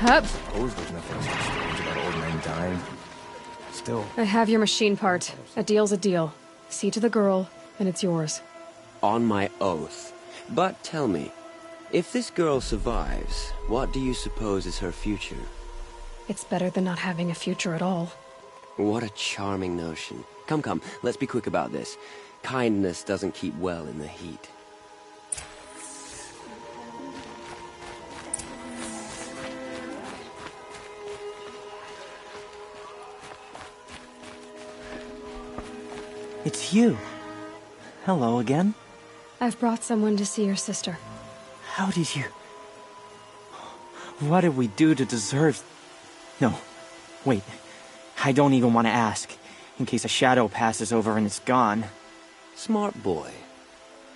Hup. I suppose there's nothing so strange about old men dying. Still, I have your machine part. A deal's a deal. See to the girl, and it's yours. On my oath. But tell me, if this girl survives, what do you suppose is her future? It's better than not having a future at all. What a charming notion. Come, let's be quick about this. Kindness doesn't keep well in the heat. It's you. Hello again. I've brought someone to see your sister. How did you... What did we do to deserve... No, wait. I don't even want to ask, in case a shadow passes over and it's gone. Smart boy.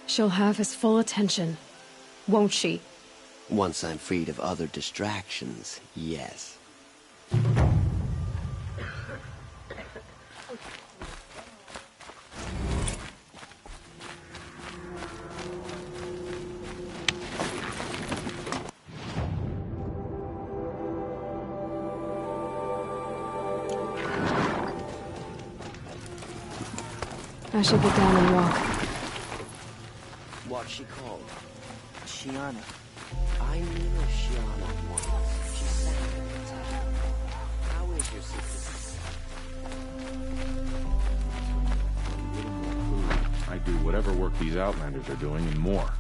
She'll have his full attention, won't she? Once I'm freed of other distractions, yes. I should get down and walk. What's she called? Shiana. I knew Shiana once. She sang at the time. How is your sister? I do whatever work these Outlanders are doing and more.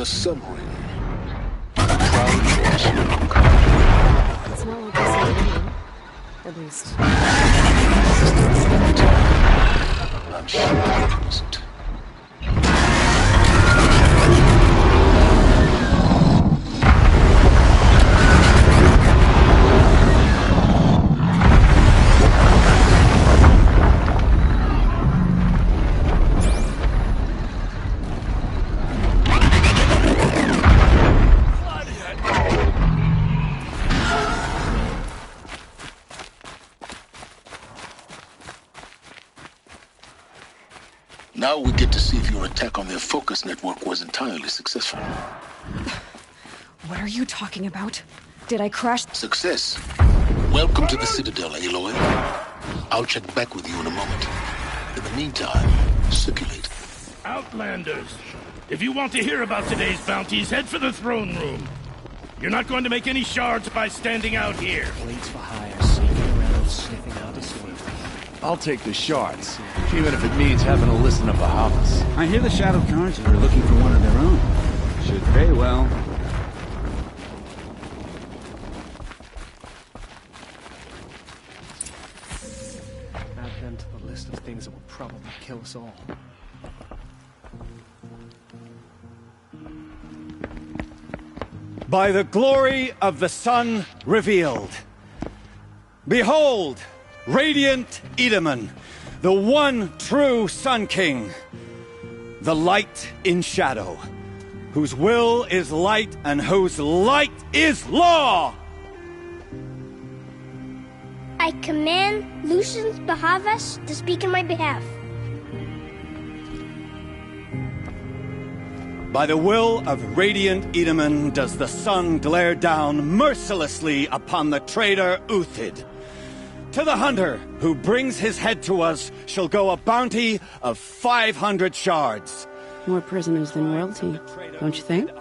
The Sun Ring. Proud choice. It's not like this is winning. At least. I'm sure it wasn't. Now we get to see if your attack on their focus network was entirely successful. What are you talking about? Did I crash? Success. Welcome to the Citadel, Aloy. I'll check back with you in a moment. In the meantime, circulate. Outlanders, if you want to hear about today's bounties, head for the throne room. You're not going to make any shards by standing out here. Blades for hire, sneaking around, sniffing out a sleep. I'll take the shards, even if it means having to listen to Bahavas. I hear the Shadow Council are looking for one of their own. Should pay well. Add them to the list of things that will probably kill us all. By the glory of the sun revealed. Behold, radiant Edaman, the one true Sun King, the light in shadow, whose will is light and whose light is law! I command Lucius Bahavas to speak in my behalf. By the will of radiant Edaman does the sun glare down mercilessly upon the traitor Uthid. To the hunter who brings his head to us shall go a bounty of 500 shards. More prisoners than royalty, don't you think?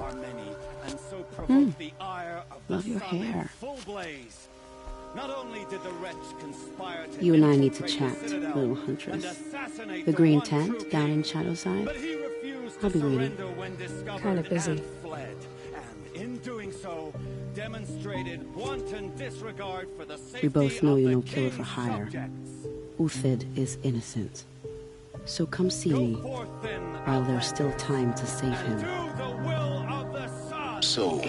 Love your hair. You and I need to chat, little huntress. The green tent down in Shadowside? I'll be waiting. Kind of busy. We both know you're no killer for hire. Uthid is innocent. So come see me while there's still time to save him. So,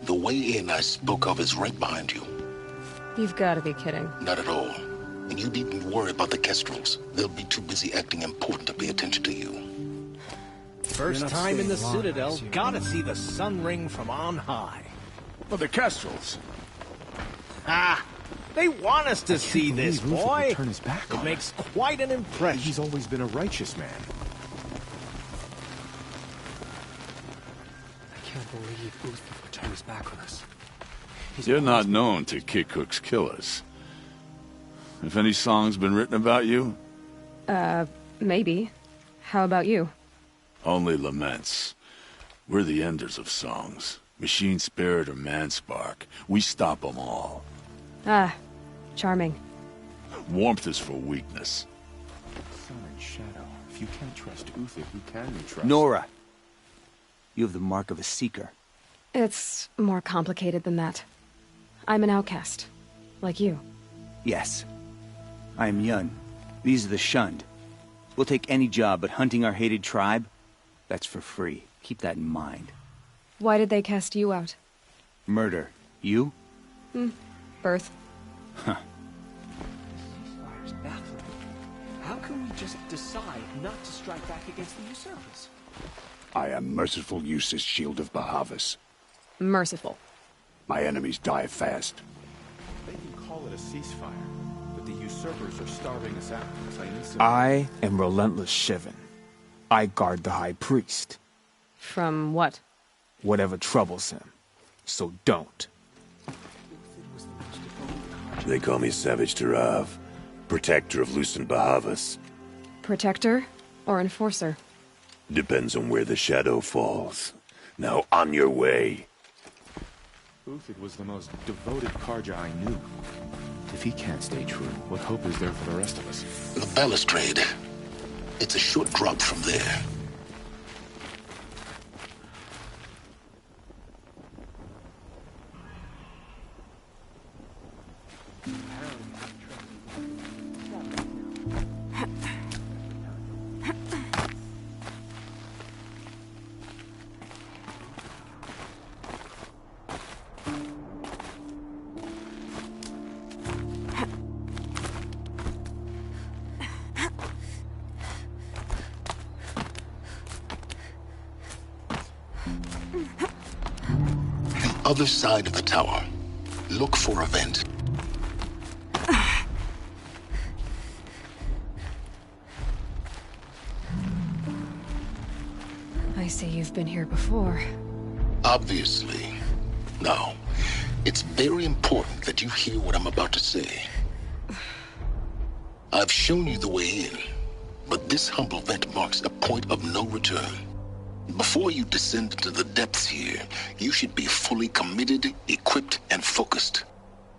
the way in I spoke of is right behind you. You've got to be kidding. Not at all. And you needn't worry about the Kestrels. They'll be too busy acting important to pay attention to you. First time in the Citadel, gotta see the Sun Ring from on high. But the Kestrels. Ah, they want us to see this, boy. Turn his back It on makes quite an impression. He's always been a righteous man. I can't believe Uthid would turn his back on us. You're not known to kick hooks killers. Have any songs been written about you? Maybe. How about you? Only laments. We're the enders of songs. Machine spirit or man spark. We stop them all. Ah, charming. Warmth is for weakness. Sun and shadow. If you can't trust Uthid, who can you trust? Nora, you have the mark of a seeker. It's more complicated than that. I'm an outcast. Like you. Yes. I am Yun. These are the shunned. We'll take any job, but hunting our hated tribe, that's for free. Keep that in mind. Why did they cast you out? Murder. You? Birth. Huh. Ceasefire's baffling. How can we just decide not to strike back against the usurpers? I am merciful Eustace, Shield of Bahavas. Merciful. My enemies die fast. They can call it a ceasefire, but the usurpers are starving us out. I am Relentless Shivan. I guard the High Priest. From what? Whatever troubles him. So don't. They call me Savage Tarav, protector of Lucent Bahavas. Protector or enforcer? Depends on where the shadow falls. Now on your way. Uthid was the most devoted Karja I knew. If he can't stay true, what hope is there for the rest of us? The balustrade. It's a short drop from there. other side of the tower. Look for a vent. I see you've been here before. Obviously. Now, it's very important that you hear what I'm about to say. I've shown you the way in, but this humble vent marks a point of no return. Before you descend into the depths here, you should be fully committed, equipped, and focused.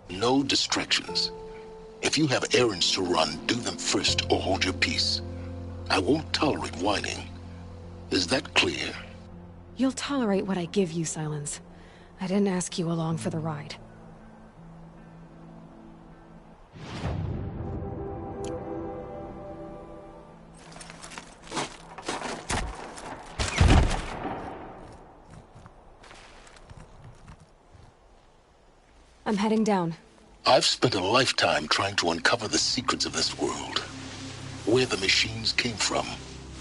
No distractions. If you have errands to run, do them first or hold your peace. I won't tolerate whining. Is that clear? You'll tolerate what I give you, Silence. I didn't ask you along for the ride. I'm heading down. I've spent a lifetime trying to uncover the secrets of this world. Where the machines came from.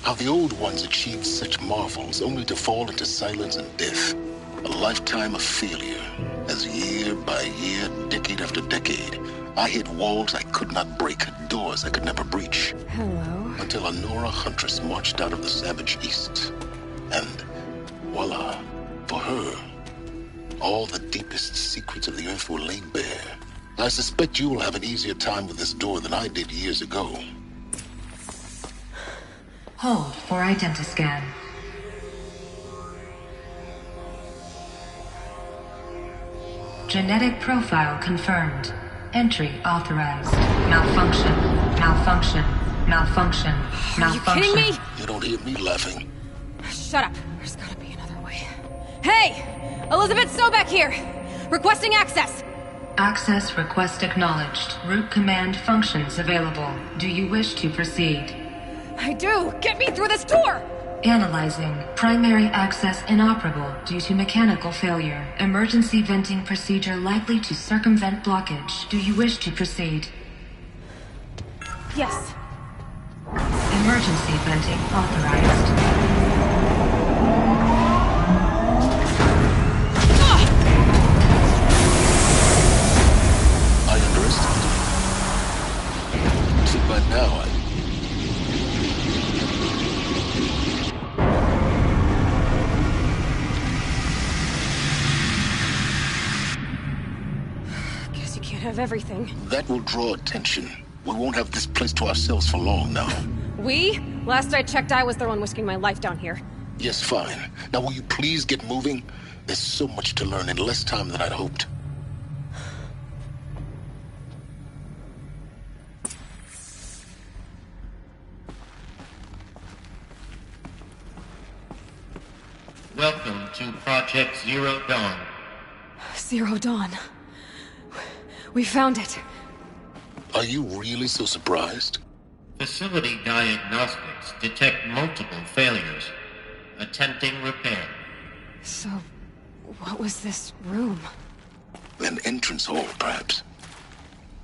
How the old ones achieved such marvels only to fall into silence and death. A lifetime of failure. As year by year, decade after decade, I hit walls I could not break, doors I could never breach. Hello. Until a Nora huntress marched out of the savage east. And voila, for her, all the deepest secrets of the earth were laid bare. I suspect you will have an easier time with this door than I did years ago. Hold for identiscan. Genetic profile confirmed. Entry authorized. Malfunction. Malfunction. Malfunction. Malfunction. Are you kidding me? You don't hear me laughing. Shut up. There's gotta be another way. Hey! Elizabeth Sobek here! Requesting access! Access request acknowledged. Root command functions available. Do you wish to proceed? I do! Get me through this door! Analyzing. Primary access inoperable due to mechanical failure. Emergency venting procedure likely to circumvent blockage. Do you wish to proceed? Yes. Emergency venting authorized. I underestimated you. So by now, Guess you can't have everything. that will draw attention. We won't have this place to ourselves for long now. We? Last I checked, I was the one risking my life down here. Yes, fine. Now will you please get moving? There's so much to learn in less time than I'd hoped. Welcome to Project Zero Dawn. Zero Dawn. We found it. Are you really so surprised? Facility diagnostics detect multiple failures. Attempting repair. So, what was this room? An entrance hall, perhaps.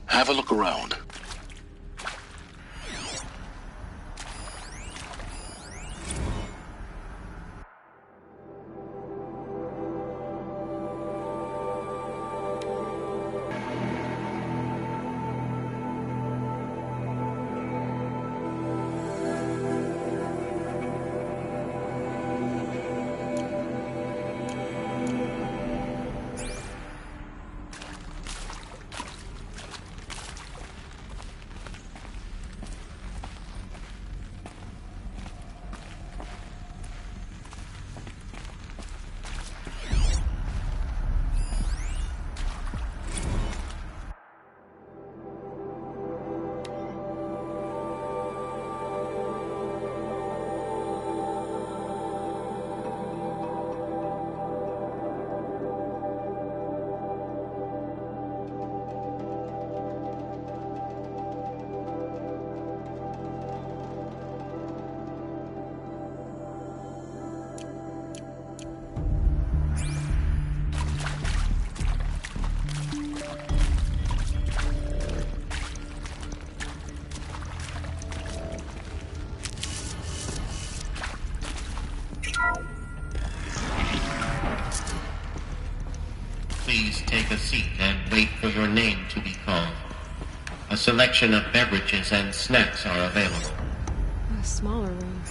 Have a look around. Please take a seat and wait for your name to be called. A selection of beverages and snacks are available. A smaller room.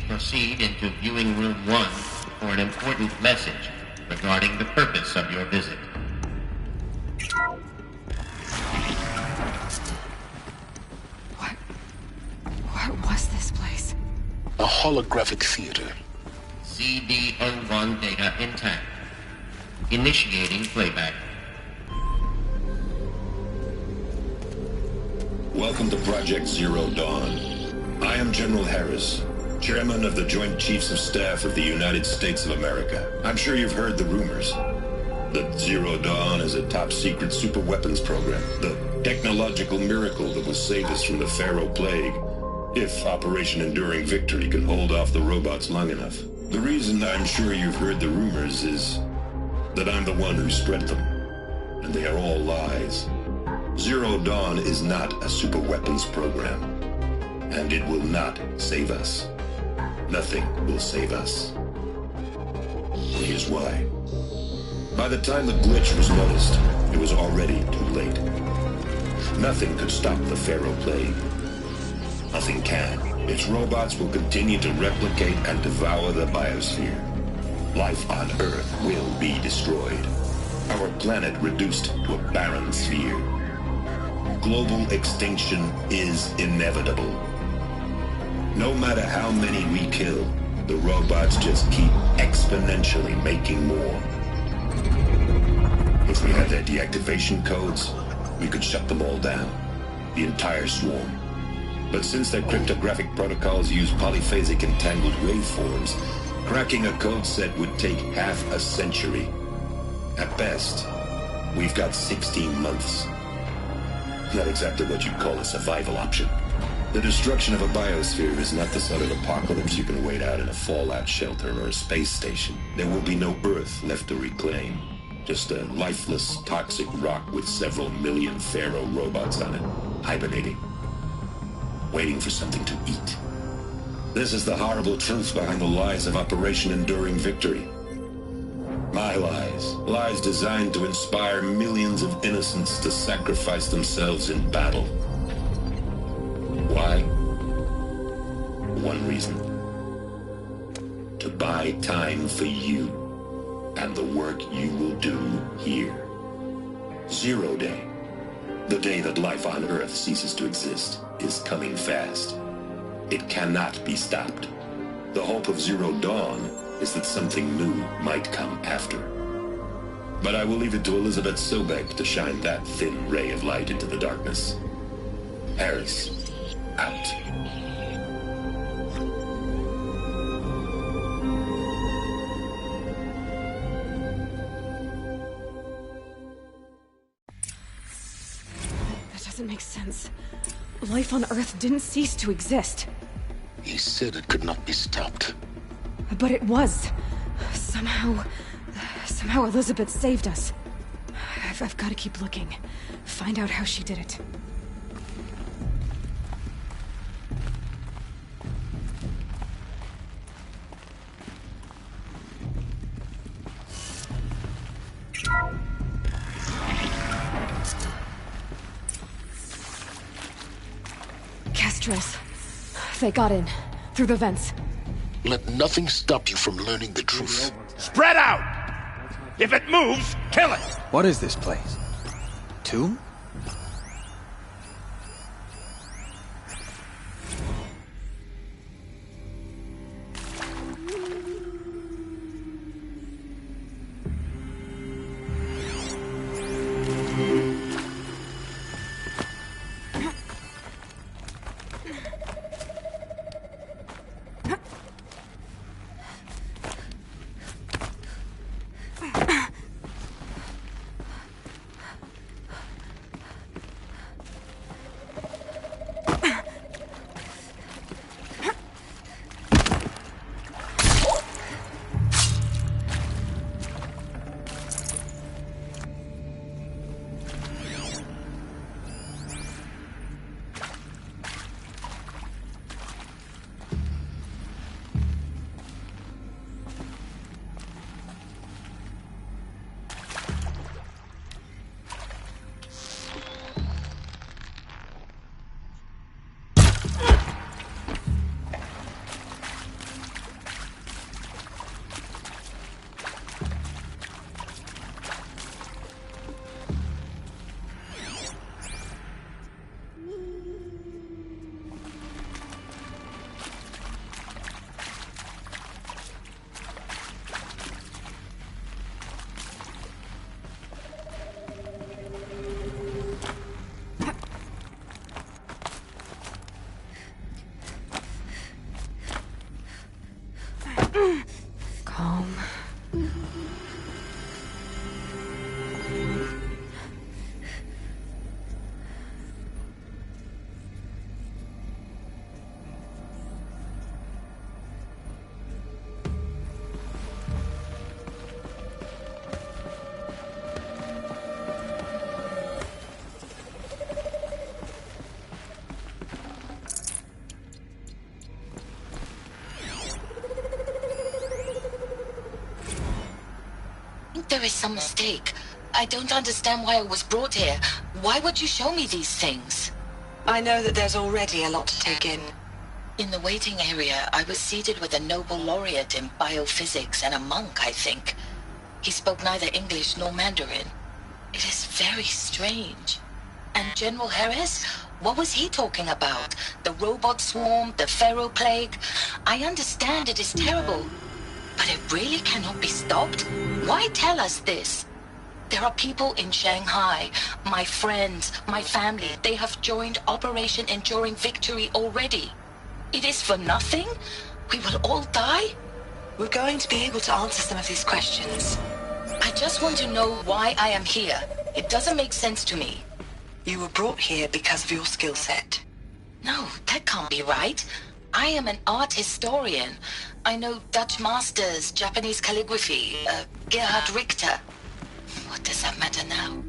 Proceed into viewing room 1 for an important message regarding the purpose of your visit. What was this place? A holographic theater. CD01 data intact. Initiating playback. Welcome to Project Zero Dawn. I am General Harris, Chairman of the Joint Chiefs of Staff of the United States of America. I'm sure you've heard the rumors that Zero Dawn is a top-secret superweapons program, the technological miracle that will save us from the Pharaoh Plague, if Operation Enduring Victory can hold off the robots long enough. The reason I'm sure you've heard the rumors is that I'm the one who spread them, and they are all lies. Zero Dawn is not a superweapons program, and it will not save us. Nothing will save us. Here's why. By the time the glitch was noticed, it was already too late. Nothing could stop the Pharaoh Plague. Nothing can. Its robots will continue to replicate and devour the biosphere. Life on Earth will be destroyed. Our planet reduced to a barren sphere. Global extinction is inevitable. No matter how many we kill, the robots just keep exponentially making more. If we had their deactivation codes, we could shut them all down, the entire swarm. But since their cryptographic protocols use polyphasic entangled waveforms, cracking a code set would take half a century. At best, we've got 16 months. Not exactly what you'd call a survival option. The destruction of a biosphere is not the sort of apocalypse you can wait out in a fallout shelter or a space station. There will be no Earth left to reclaim. Just a lifeless, toxic rock with several million Pharaoh robots on it, hibernating, waiting for something to eat. This is the horrible truth behind the lies of Operation Enduring Victory. My lies. Lies designed to inspire millions of innocents to sacrifice themselves in battle. Why? One reason. To buy time for you and the work you will do here. Zero Day, the day that life on Earth ceases to exist, is coming fast. It cannot be stopped. The hope of Zero Dawn is that something new might come after. But I will leave it to Elizabeth Sobek to shine that thin ray of light into the darkness. Harris, out. That doesn't make sense. Life on Earth didn't cease to exist. He said it could not be stopped. But it was. Somehow Elizabeth saved us. I've got to keep looking. Find out how she did it. trails. They got in. Through the vents. Let nothing stop you from learning the truth. Spread out! If it moves, kill it! What is this place? Tomb? Calm. There is some mistake. I don't understand why I was brought here. Why would you show me these things? I know that there's already a lot to take in. In the waiting area, I was seated with a Nobel laureate in biophysics and a monk, I think. He spoke neither English nor Mandarin. It is very strange. And General Harris? What was he talking about? The robot swarm, the Pharaoh plague? I understand it is terrible. But it really cannot be stopped? Why tell us this? There are people in Shanghai, my friends, my family. They have joined Operation Enduring Victory already. It is for nothing? We will all die? We're going to be able to answer some of these questions. I just want to know why I am here. It doesn't make sense to me. You were brought here because of your skill set. No, that can't be right. I am an art historian. I know Dutch masters, Japanese calligraphy, Gerhard Richter. What does that matter now?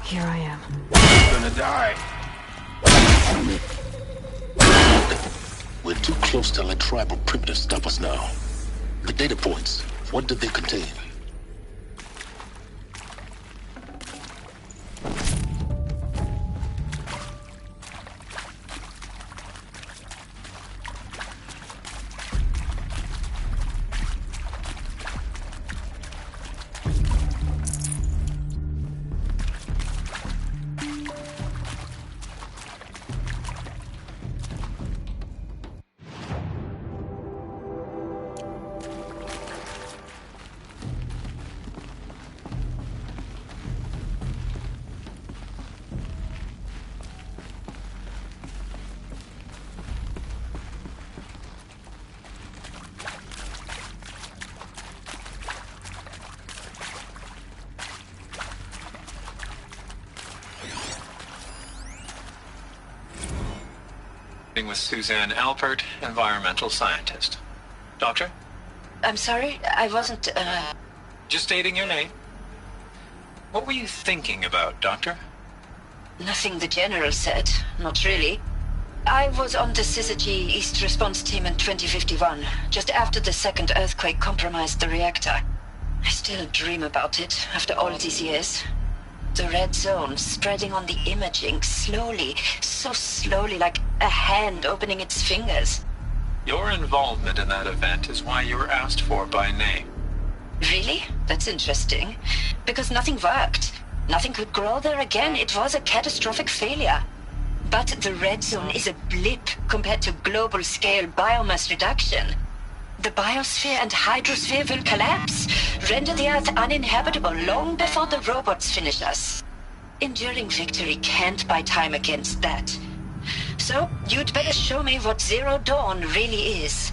Here I am. I'm gonna die. We're too close to let tribal primitives stop us now. The data points, what did they contain? Reporting with Suzanne Alpert, environmental scientist. Doctor? I'm sorry, I wasn't, Just stating your name. What were you thinking about, Doctor? Nothing the General said. Not really. I was on the Syzygy East Response Team in 2051, just after the second earthquake compromised the reactor. I still dream about it, after all these years. The red zone spreading on the imaging, slowly, so slowly, like a hand opening its fingers. Your involvement in that event is why you were asked for by name. Really? That's interesting. Because nothing worked. Nothing could grow there again. It was a catastrophic failure. But the red zone is a blip compared to global-scale biomass reduction. The biosphere and hydrosphere will collapse, render the Earth uninhabitable long before the robots finish us. Enduring victory can't buy time against that. So, you'd better show me what Zero Dawn really is.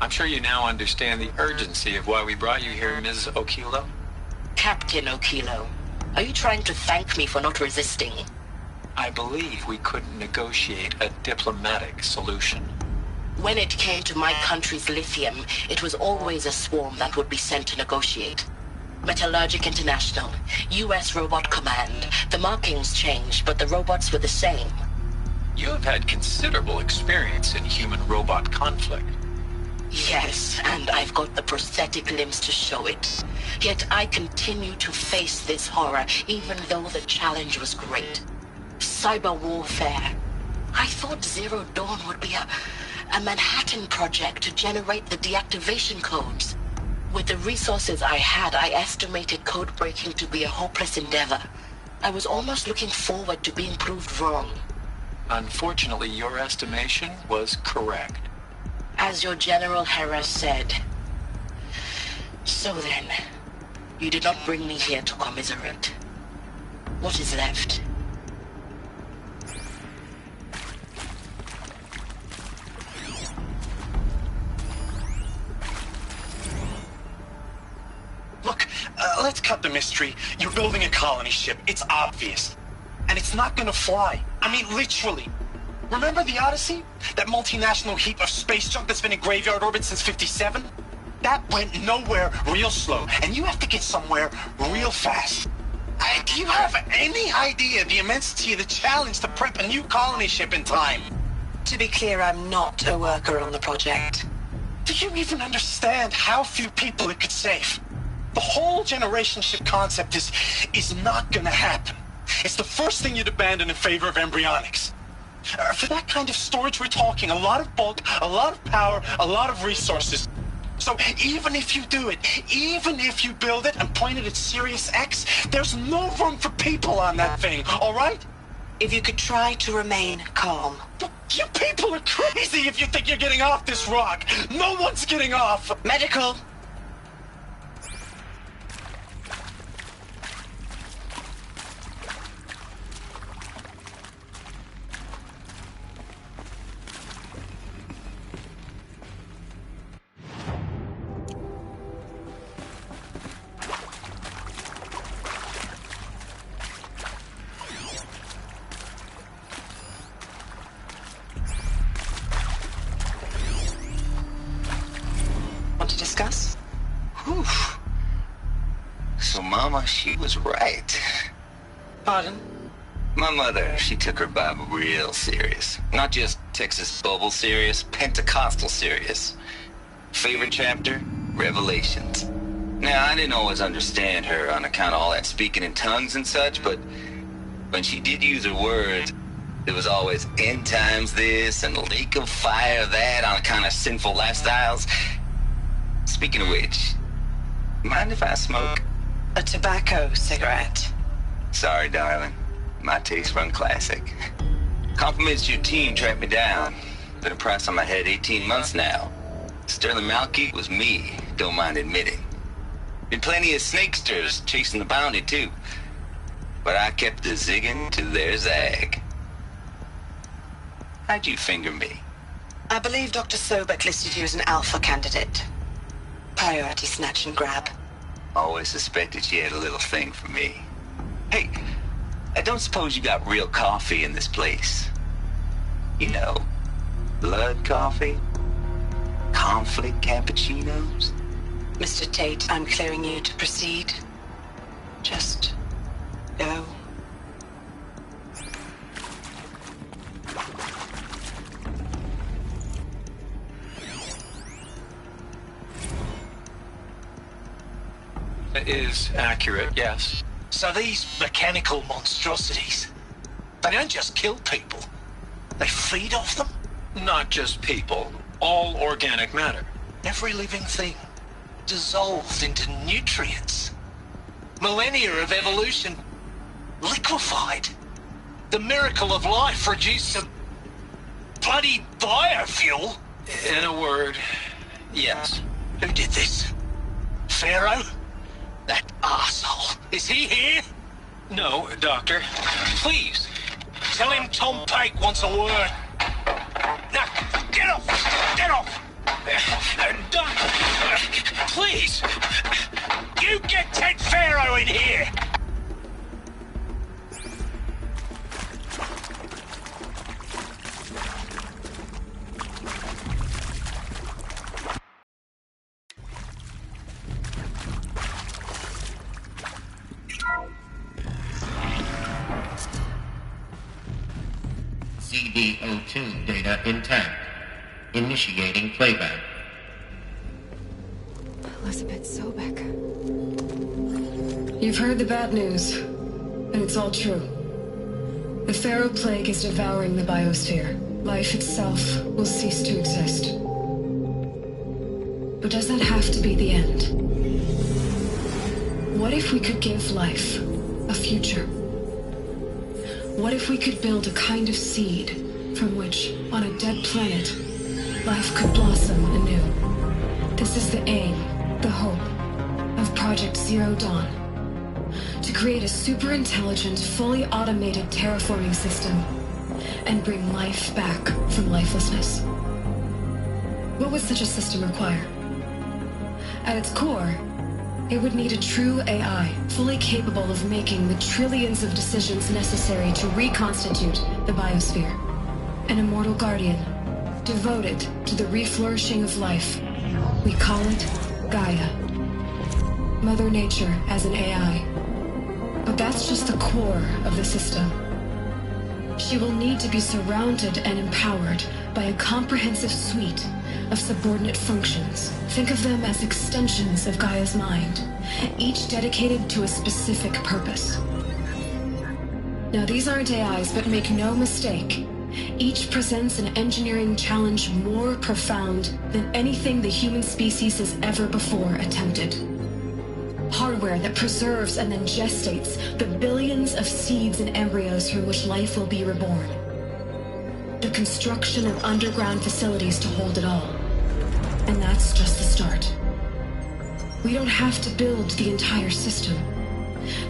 I'm sure you now understand the urgency of why we brought you here, Ms. Okilo. Captain Okilo, are you trying to thank me for not resisting? I believe we couldn't negotiate a diplomatic solution. When it came to my country's lithium, it was always a swarm that would be sent to negotiate. Metallurgic International, U.S. Robot Command. The markings changed, but the robots were the same. You have had considerable experience in human-robot conflict. Yes, and I've got the prosthetic limbs to show it. Yet I continue to face this horror, even though the challenge was great. Cyber warfare. I thought Zero Dawn would be a Manhattan project to generate the deactivation codes. With the resources I had, I estimated code breaking to be a hopeless endeavor. I was almost looking forward to being proved wrong. Unfortunately, your estimation was correct. As your General Harris said. So then, you did not bring me here to commiserate. What is left? Look, let's cut the mystery. You're building a colony ship. It's obvious. And it's not gonna fly. I mean, literally. Remember the Odyssey? That multinational heap of space junk that's been in graveyard orbit since 57? That went nowhere real slow, and you have to get somewhere real fast. Do you have any idea the immensity of the challenge to prep a new colony ship in time? To be clear, I'm not a worker on the project. Do you even understand how few people it could save? The whole generation ship concept is not gonna happen. It's the first thing you'd abandon in favor of embryonics. For that kind of storage, we're talking a lot of bulk, a lot of power, a lot of resources. So even if you do it, even if you build it and point it at Sirius X, there's no room for people on that thing, all right? If you could try to remain calm. You people are crazy if you think you're getting off this rock. No one's getting off. Medical. she was right. Pardon? My mother, she took her Bible real serious. Not just Texas Bible serious, Pentecostal serious. Favorite chapter? Revelations. Now, I didn't always understand her on account of all that speaking in tongues and such, but when she did use her words, it was always end times this and lake of fire that on account of sinful lifestyles. Speaking of which, mind if I smoke? A tobacco cigarette. Sorry, darling. My taste run classic. Compliments to your team tracked me down. Been a price on my head 18 months now. Sterling Malky was me, don't mind admitting. Been plenty of snakesters chasing the bounty, too. But I kept the zigging to their zag. How'd you finger me? I believe Dr. Sobek listed you as an alpha candidate. Priority snatch and grab. Always suspected she had a little thing for me. Hey, I don't suppose you got real coffee in this place. You know, blood coffee? Conflict cappuccinos? Mr. Tate, I'm clearing you to proceed. Just go. It is accurate, yes. So these mechanical monstrosities, they don't just kill people. They feed off them? Not just people. All organic matter. Every living thing dissolved into nutrients. Millennia of evolution liquefied. The miracle of life reduced to bloody biofuel. In a word, yes. Who did this? Pharaoh? That arsehole. Is he here? No, Doctor. Please, tell him Tom Pike wants a word. Now, get off! Get off! Doctor, please, you get Ted Pharaoh in here! CD02 data intact. Initiating playback. Elizabeth Sobek. You've heard the bad news, and it's all true. The Pharaoh Plague is devouring the biosphere. Life itself will cease to exist. But does that have to be the end? What if we could give life a future? What if we could build a kind of seed from which, on a dead planet, life could blossom anew? This is the aim, the hope, of Project Zero Dawn. To create a super-intelligent, fully automated terraforming system and bring life back from lifelessness. What would such a system require? At its core, it would need a true AI, fully capable of making the trillions of decisions necessary to reconstitute the biosphere. An immortal guardian, devoted to the reflourishing of life. We call it Gaia. Mother Nature as an AI. But that's just the core of the system. She will need to be surrounded and empowered by a comprehensive suite of subordinate functions. Think of them as extensions of Gaia's mind, each dedicated to a specific purpose. Now, these aren't AIs, but make no mistake, each presents an engineering challenge more profound than anything the human species has ever before attempted. Hardware that preserves and then gestates the billions of seeds and embryos from which life will be reborn. The construction of underground facilities to hold it all. And that's just the start. We don't have to build the entire system.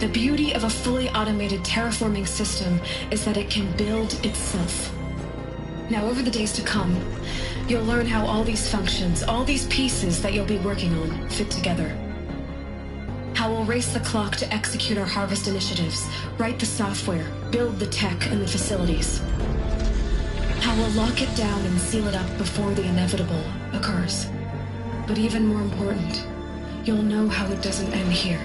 The beauty of a fully automated terraforming system is that it can build itself. Now, over the days to come, you'll learn how all these functions, all these pieces that you'll be working on, fit together. How we'll race the clock to execute our harvest initiatives, write the software, build the tech and the facilities. How we'll lock it down and seal it up before the inevitable occurs. But even more important, you'll know how it doesn't end here.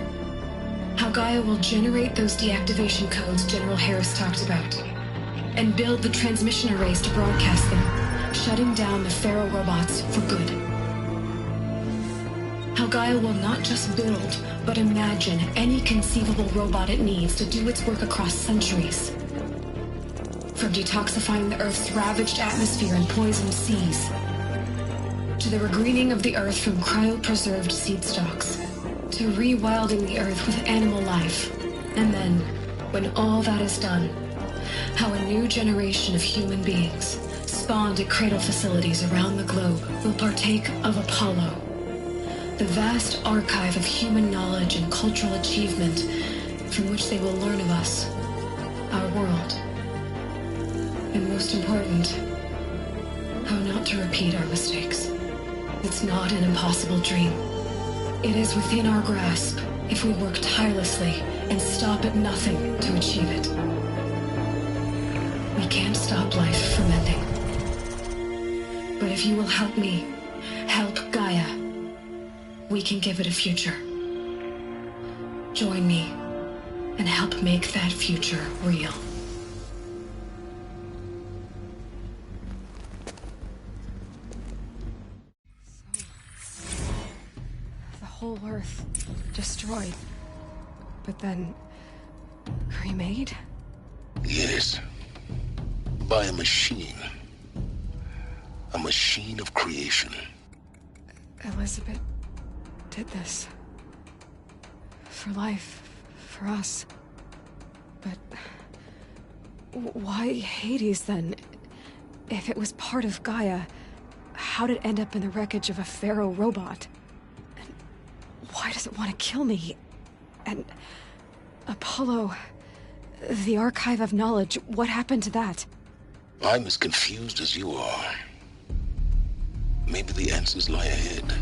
How Gaia will generate those deactivation codes General Harris talked about, and build the transmission arrays to broadcast them, shutting down the Pharaoh robots for good. How Gaia will not just build, but imagine any conceivable robot it needs to do its work across centuries. From detoxifying the Earth's ravaged atmosphere and poisoned seas, to the regreening of the Earth from cryopreserved seed stalks, to rewilding the Earth with animal life. And then, when all that is done, how a new generation of human beings, spawned at cradle facilities around the globe, will partake of Apollo, the vast archive of human knowledge and cultural achievement from which they will learn of us, our world. And most important, how not to repeat our mistakes. It's not an impossible dream. It is within our grasp if we work tirelessly and stop at nothing to achieve it. We can't stop life from ending. But if you will help me, help Gaia, we can give it a future. Join me and help make that future real. The whole Earth destroyed, but then remade? Yes. By a machine. A machine of creation. Elizabeth did this. For life, for us. But why Hades then? If it was part of Gaia, how'd it end up in the wreckage of a Pharaoh robot? And why does it want to kill me? And Apollo, the archive of knowledge, what happened to that? I'm as confused as you are. Maybe the answers lie ahead.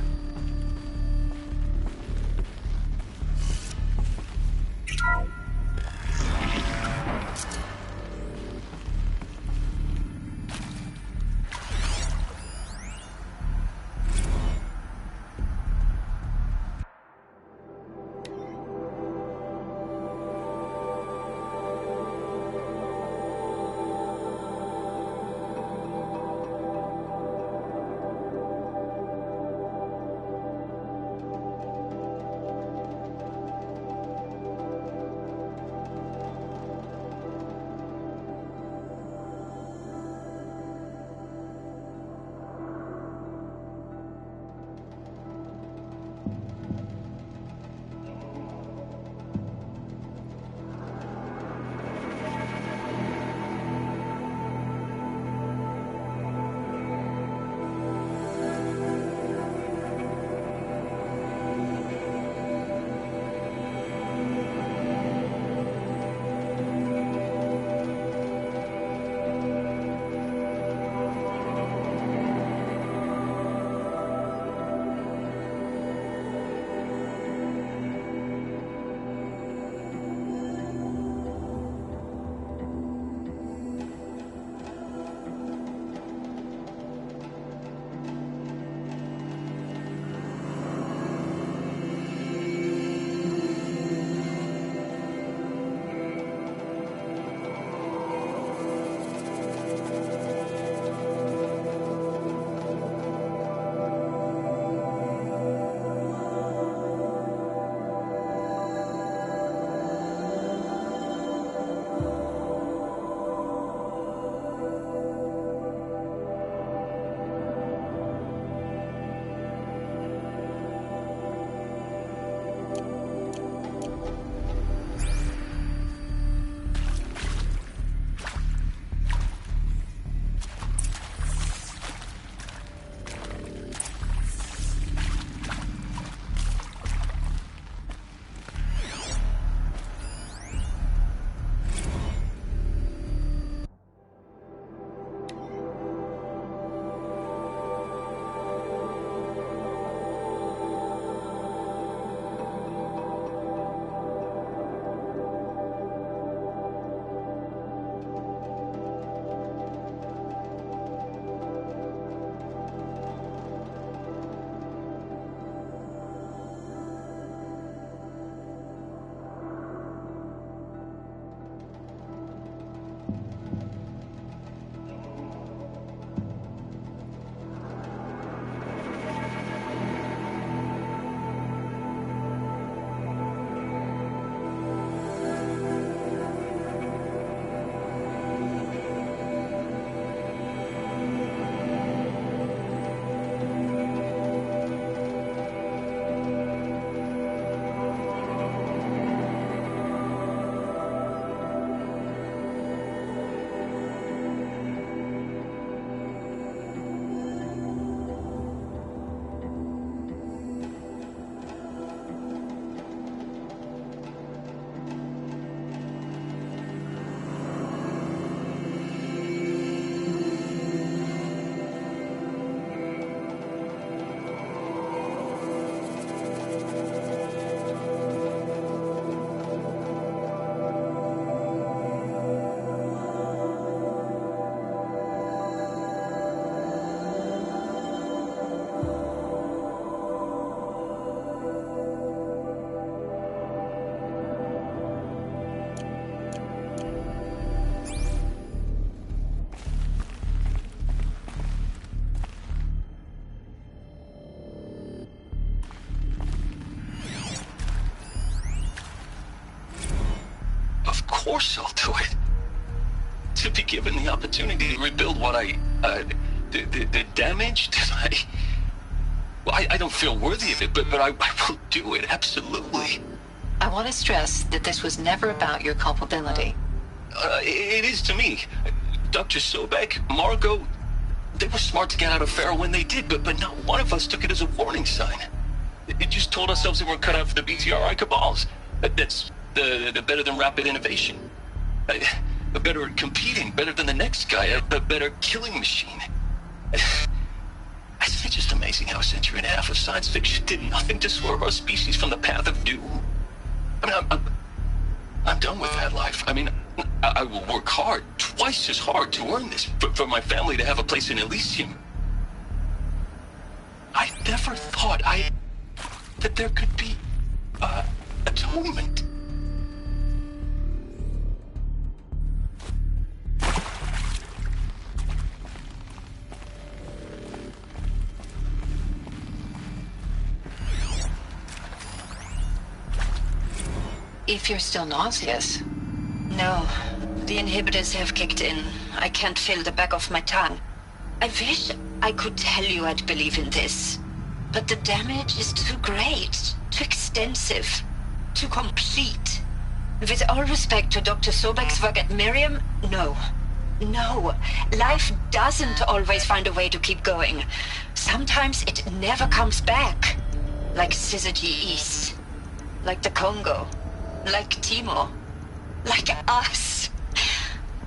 morsel to it. To be given the opportunity to rebuild what the damage that I don't feel worthy of it, but I will do it, absolutely. I want to stress that this was never about your culpability. It is to me. Dr. Sobek, Margot, they were smart to get out of Pharaoh when they did, but not one of us took it as a warning sign. It just told ourselves that we're cut out for the BTRI cabals. That's the better than rapid innovation. Better at competing, better than the next guy, a better killing machine. It's just amazing how a century and a half of science fiction did nothing to swerve our species from the path of doom. I mean, I'm done with that life. I mean, I will work hard, twice as hard to earn this, for my family to have a place in Elysium. I never thought that there could be, atonement. If you're still nauseous. No, the inhibitors have kicked in. I can't feel the back of my tongue. I wish I could tell you I'd believe in this. But the damage is too great, too extensive, too complete. With all respect to Dr. Sobek's work at Miriam, no. No, life doesn't always find a way to keep going. Sometimes it never comes back. Like Syzygy East. Like the Congo. Like Timo. Like us.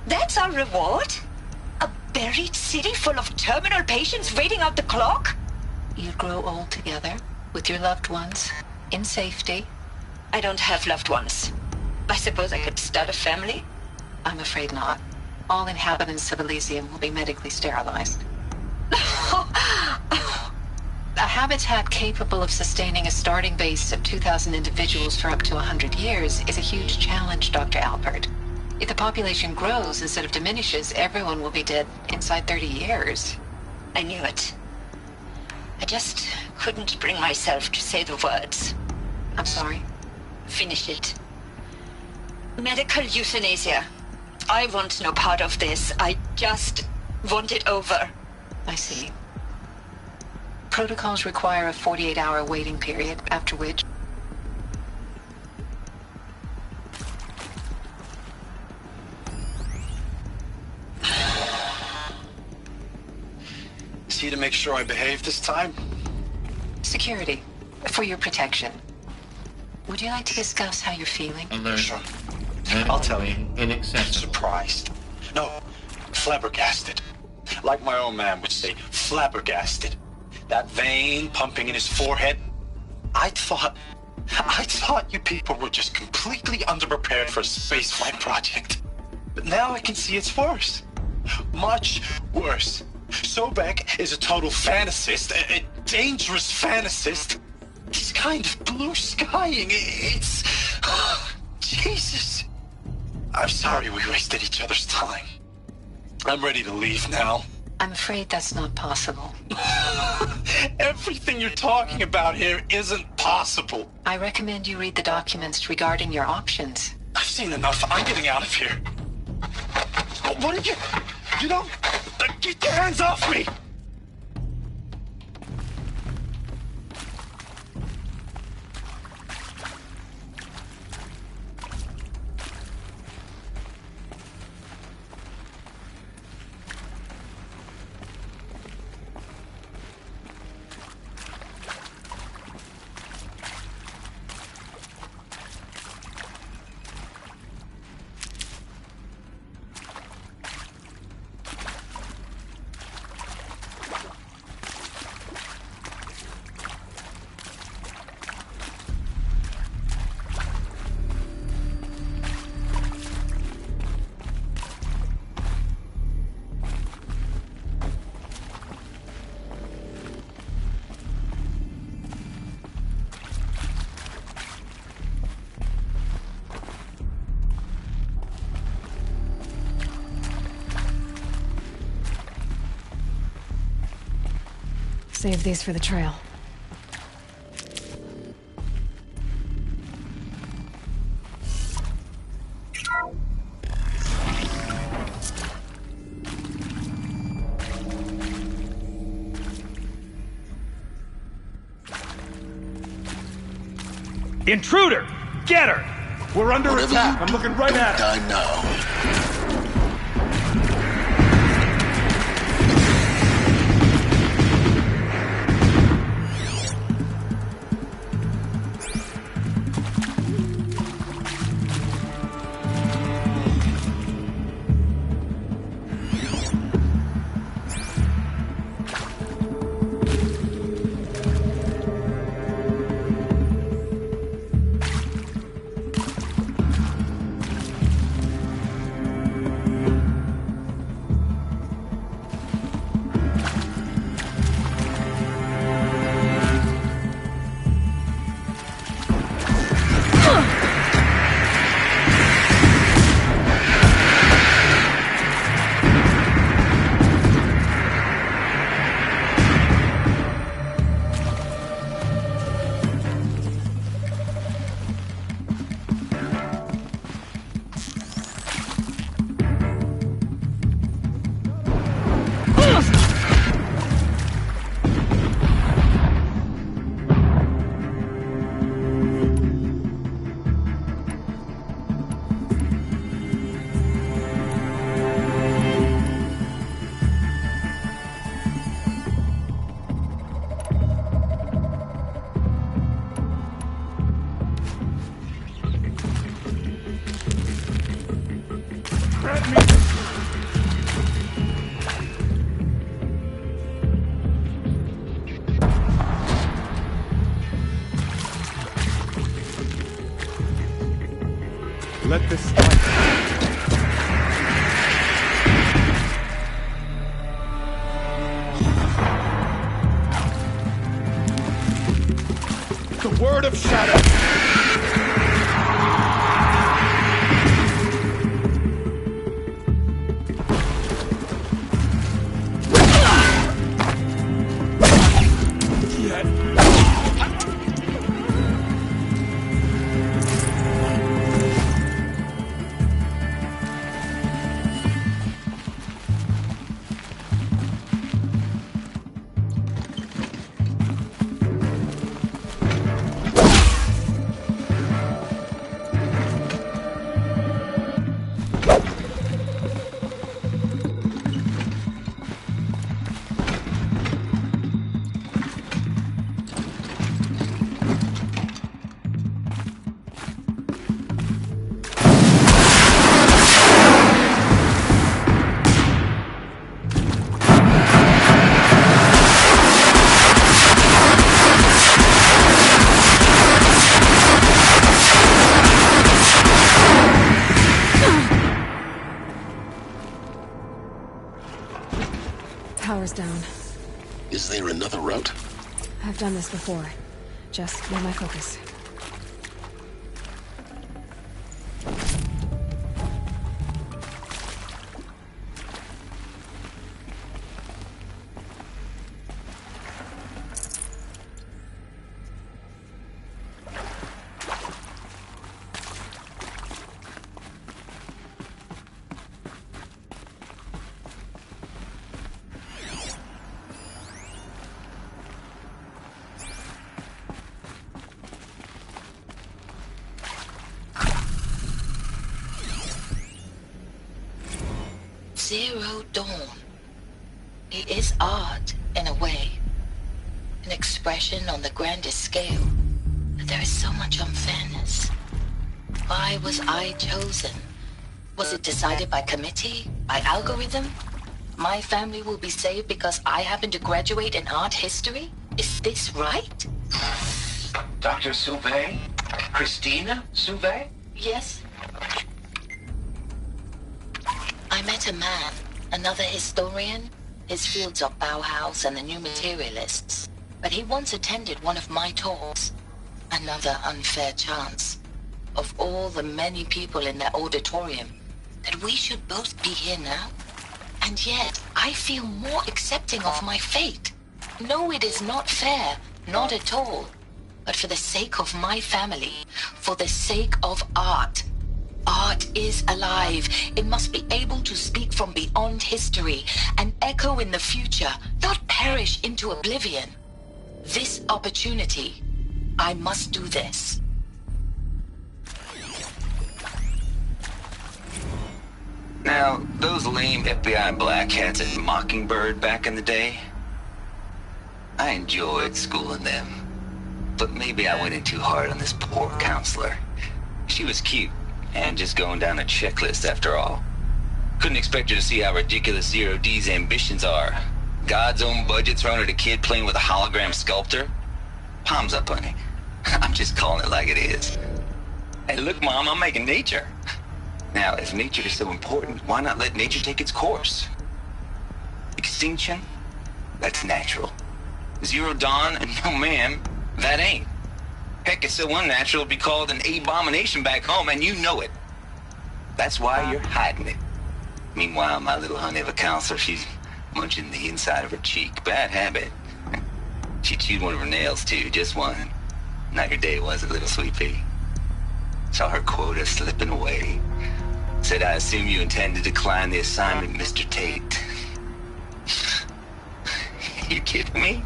That's our reward? A buried city full of terminal patients waiting out the clock? You grow old together, with your loved ones, in safety. I don't have loved ones. I suppose I could start a family? I'm afraid not. All inhabitants of Elysium will be medically sterilized. A habitat capable of sustaining a starting base of 2,000 individuals for up to 100 years is a huge challenge, Dr. Alpert. If the population grows instead of diminishes, everyone will be dead inside 30 years. I knew it. I just couldn't bring myself to say the words. I'm sorry. Finish it. Medical euthanasia. I want no part of this. I just want it over. I see. Protocols require a 48-hour waiting period, after which... Is he to make sure I behave this time? Security. For your protection. Would you like to discuss how you're feeling? Alert. Sure. I'll tell you. Inaccessible. Surprised. No, flabbergasted. Like my old man would say, flabbergasted. That vein pumping in his forehead. I thought you people were just completely underprepared for a spaceflight project. But now I can see it's worse. Much worse. Sobek is a total fantasist, a dangerous fantasist. He's kind of blue skying. It's... Jesus. I'm sorry we wasted each other's time. I'm ready to leave now. I'm afraid that's not possible. Everything you're talking about here isn't possible. I recommend you read the documents regarding your options. I've seen enough. I'm getting out of here. What are you... You don't... Get your hands off me! Save these for the trail. Intruder! Get her! We're under attack. I'm looking right at her. Die now. Let this fight. The word of shadow. Power's down. Is there another route? I've done this before. Just know my focus. Zero Dawn. It is art, in a way. An expression on the grandest scale. But there is so much unfairness. Why was I chosen? Was it decided by committee? By algorithm? My family will be saved because I happen to graduate in art history? Is this right? Dr. Sauvé? Christina Sauvé? Yes. I met a man, another historian. His fields are Bauhaus and the New Materialists. But he once attended one of my talks. Another unfair chance. Of all the many people in that auditorium, that we should both be here now. And yet, I feel more accepting of my fate. No, it is not fair. Not at all. But for the sake of my family, for the sake of art. Art is alive. It must be able to speak from beyond history and echo in the future, not perish into oblivion. This opportunity, I must do this. Now, those lame FBI black hats at Mockingbird back in the day, I enjoyed schooling them. But maybe I went in too hard on this poor counselor. She was cute, and just going down a checklist after all. Couldn't expect her to see how ridiculous Zero D's ambitions are. God's own budget thrown at a kid playing with a hologram sculptor? Palms up, honey. I'm just calling it like it is. Hey, look, Mom, I'm making nature. Now, if nature is so important, why not let nature take its course? Extinction? That's natural. Zero Dawn? No, ma'am, that ain't. Heck, it's so unnatural to be called an abomination back home, and you know it. That's why you're hiding it. Meanwhile, my little honey of a counselor, she's munching the inside of her cheek. Bad habit. She chewed one of her nails, too, just one. Not your day, was it, little sweet pea? Saw her quota slipping away. Said, I assume you intend to decline the assignment, Mr. Tate. You kidding me?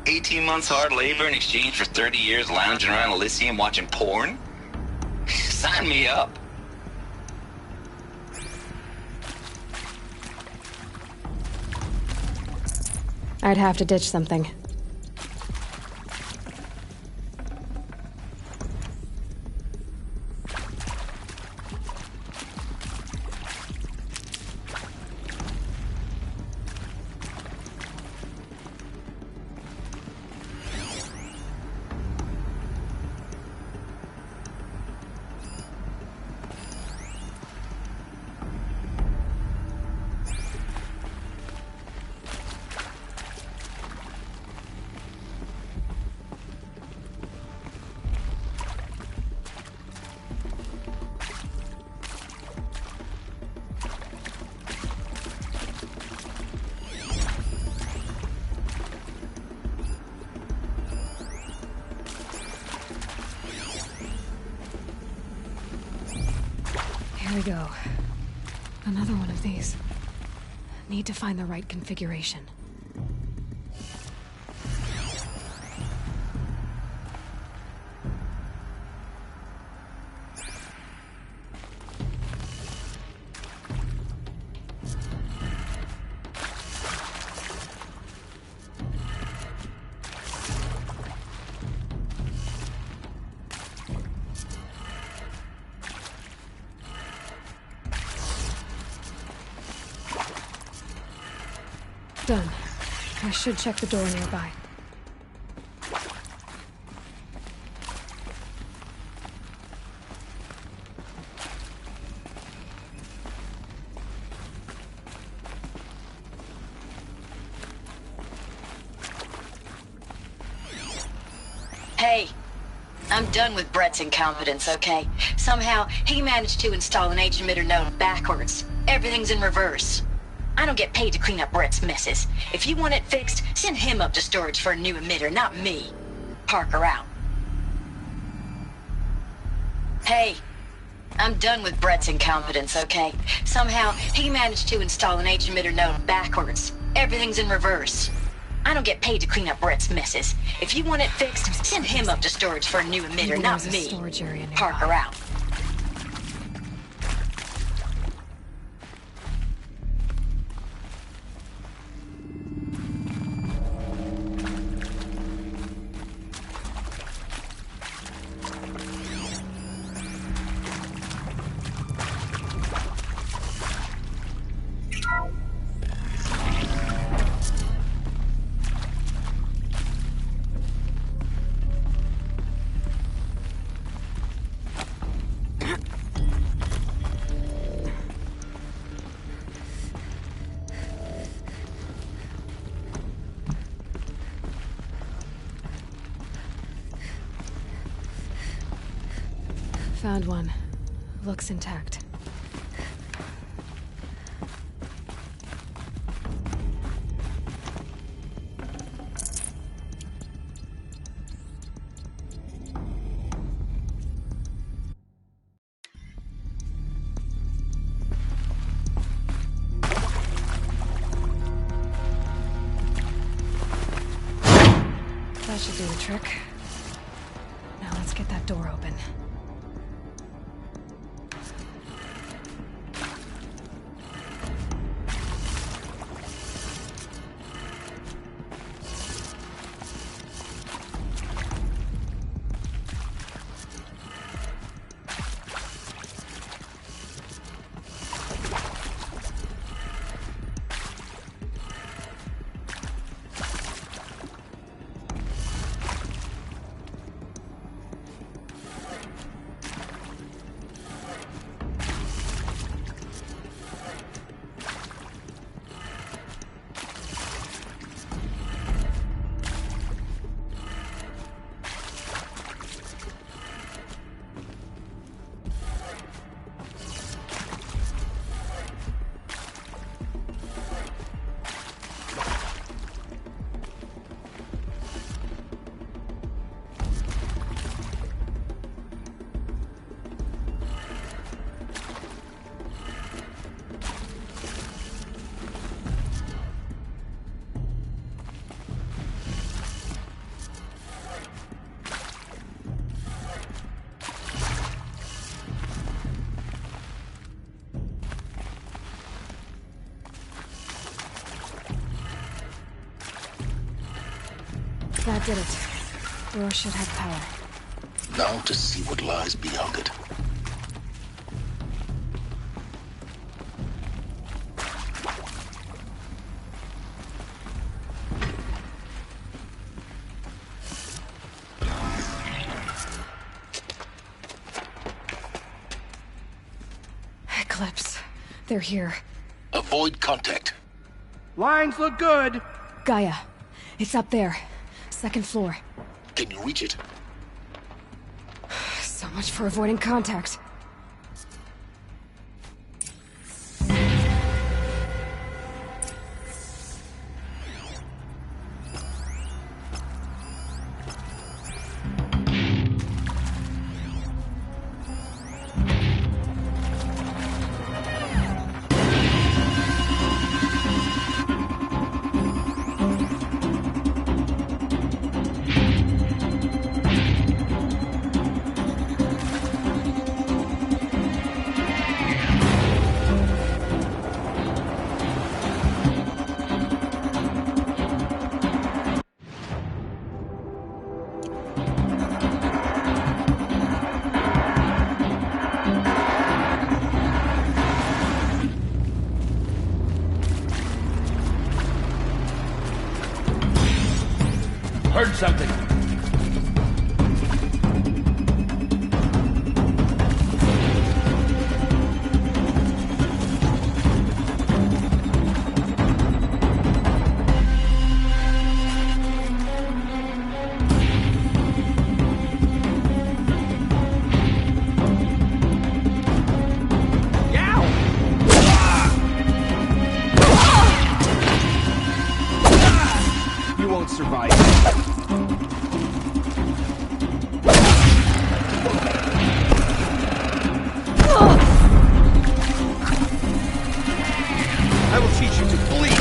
18 months hard labor in exchange for 30 years lounging around Elysium watching porn? Sign me up. I'd have to ditch something. Here we go. Another one of these. Need to find the right configuration. Done. I should check the door nearby. Hey, I'm done with Brett's incompetence, okay? Somehow, he managed to install an H-emitter node backwards. Everything's in reverse. I don't get paid to clean up Brett's messes. If you want it fixed, send him up to storage for a new emitter, not me. Parker out. Hey, I'm done with Brett's incompetence, okay? Somehow, he managed to install an H-emitter node backwards. Everything's in reverse. I don't get paid to clean up Brett's messes. If you want it fixed, send him up to storage for a new emitter, not me. Parker out. Found one. Looks intact. That should do the trick. Now let's get that door open. That did it. Door should have power. Now to see what lies beyond it. Eclipse. They're here. Avoid contact. Lines look good. Gaia. It's up there. Second floor. Can you reach it? So much for avoiding contact. Heard something. You won't survive. I will teach you to bleed.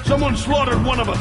Someone slaughtered one of us.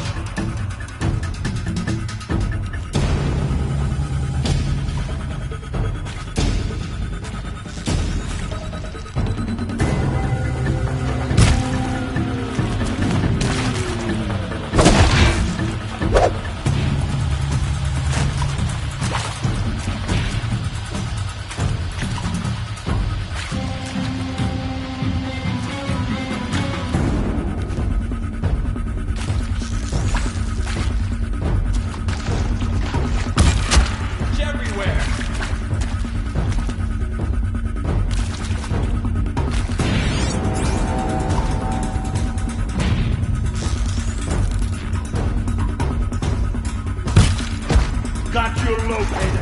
Got you located.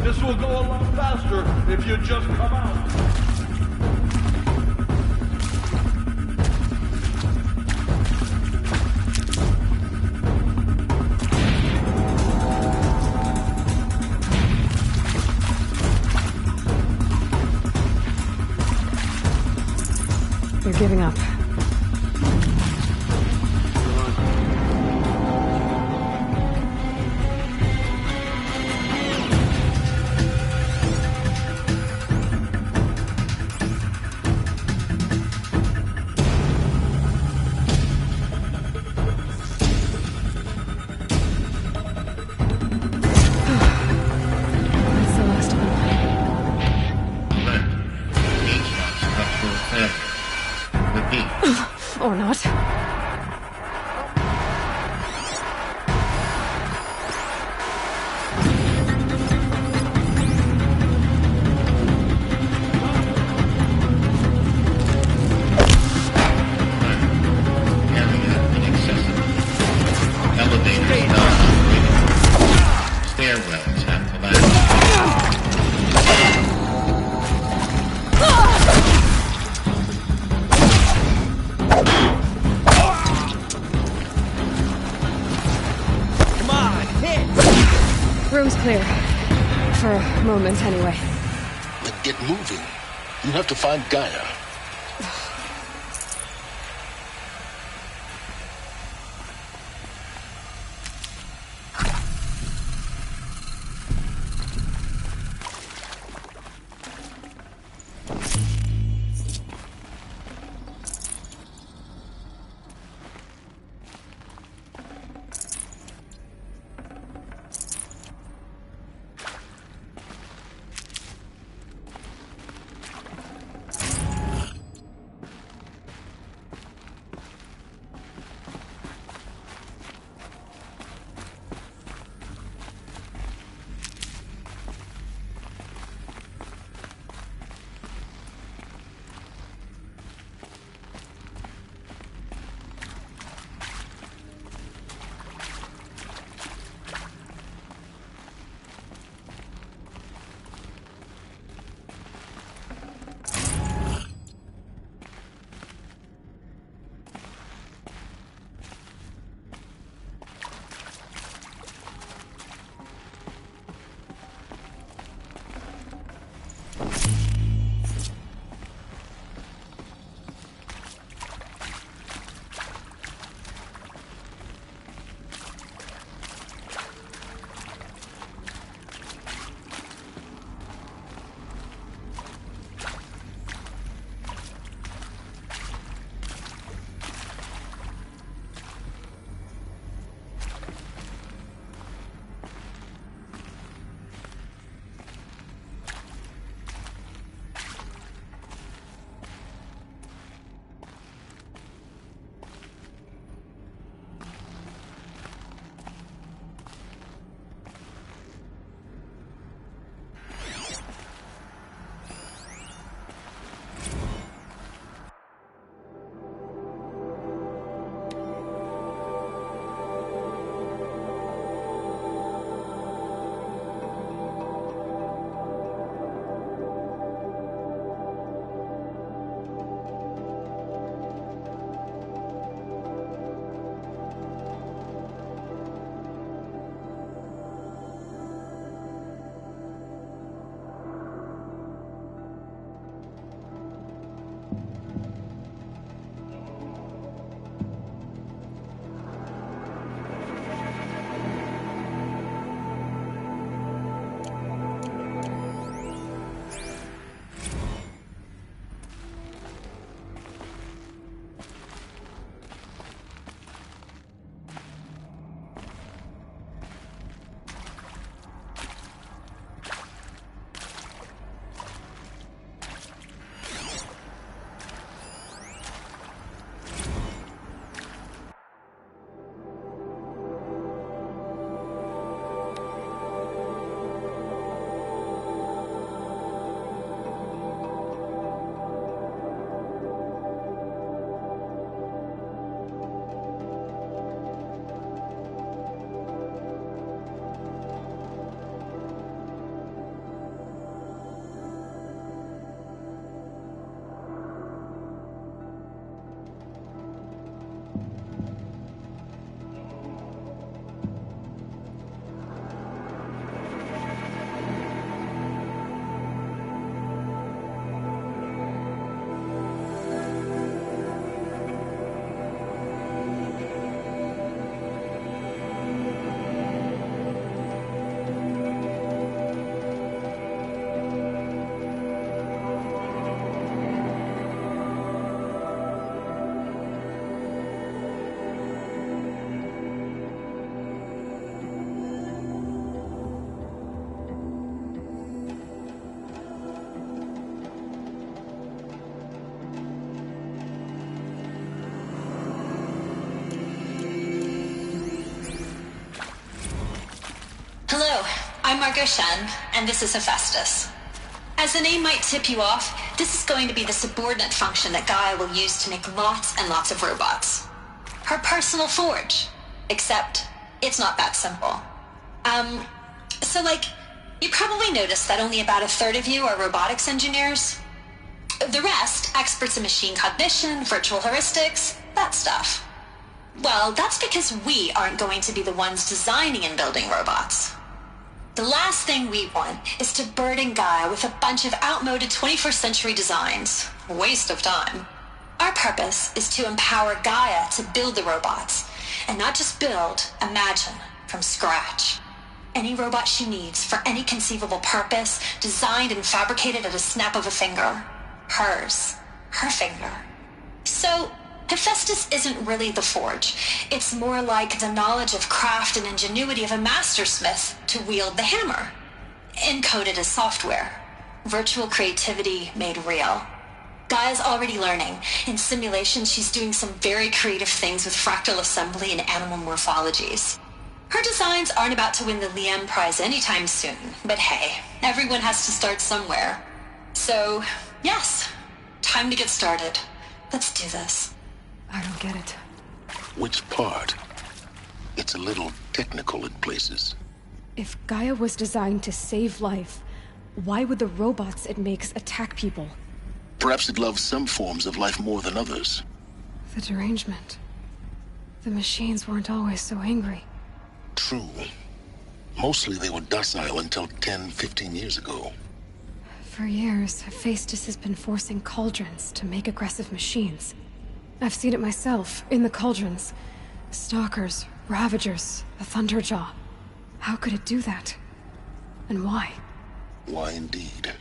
This will go a lot faster if you just come out. They're giving up. Room's clear. For a moment, anyway. Then get moving. You have to find Gaia. Hello, I'm Margot Shen, and this is Hephaestus. As the name might tip you off, this is going to be the subordinate function that Gaia will use to make lots and lots of robots. Her personal forge. Except, it's not that simple. You probably noticed that only about a third of you are robotics engineers. The rest, experts in machine cognition, virtual heuristics, that stuff. Well, that's because we aren't going to be the ones designing and building robots. The last thing we want is to burden Gaia with a bunch of outmoded 21st century designs. Waste of time. Our purpose is to empower Gaia to build the robots, and not just build, imagine, from scratch. Any robot she needs for any conceivable purpose, designed and fabricated at a snap of a finger. Hers. Her finger. So, Hephaestus isn't really the forge. It's more like the knowledge of craft and ingenuity of a mastersmith to wield the hammer. Encoded as software. Virtual creativity made real. Gaia's already learning. In simulation, she's doing some very creative things with fractal assembly and animal morphologies. Her designs aren't about to win the Liam Prize anytime soon, but hey, everyone has to start somewhere. So, yes, time to get started. Let's do this. I don't get it. Which part? It's a little technical in places. If Gaia was designed to save life, why would the robots it makes attack people? Perhaps it loves some forms of life more than others. The derangement. The machines weren't always so angry. True. Mostly they were docile until 10, 15 years ago. For years, Hephaestus has been forcing cauldrons to make aggressive machines. I've seen it myself, in the cauldrons. Stalkers, Ravagers, the Thunderjaw. How could it do that? And why? Why indeed?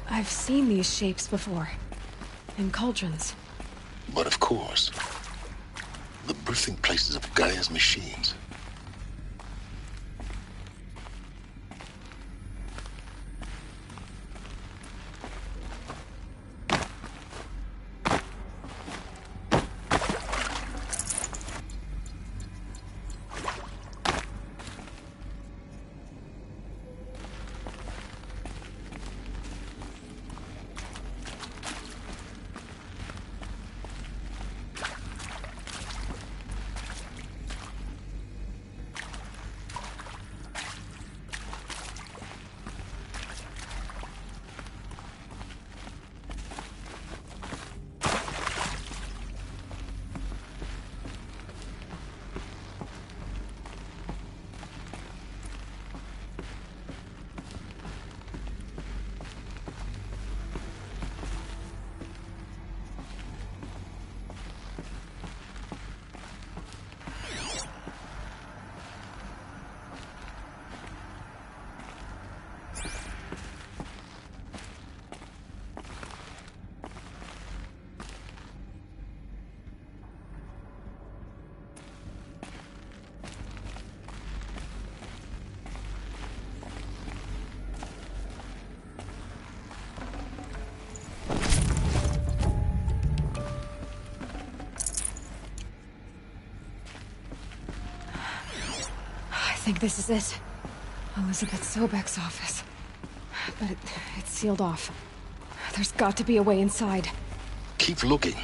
I've seen these shapes before. In cauldrons. But of course, the birthing places of Gaia's machines. I think this is it. Elizabeth Sobek's office. But it's sealed off. There's got to be a way inside. Keep looking.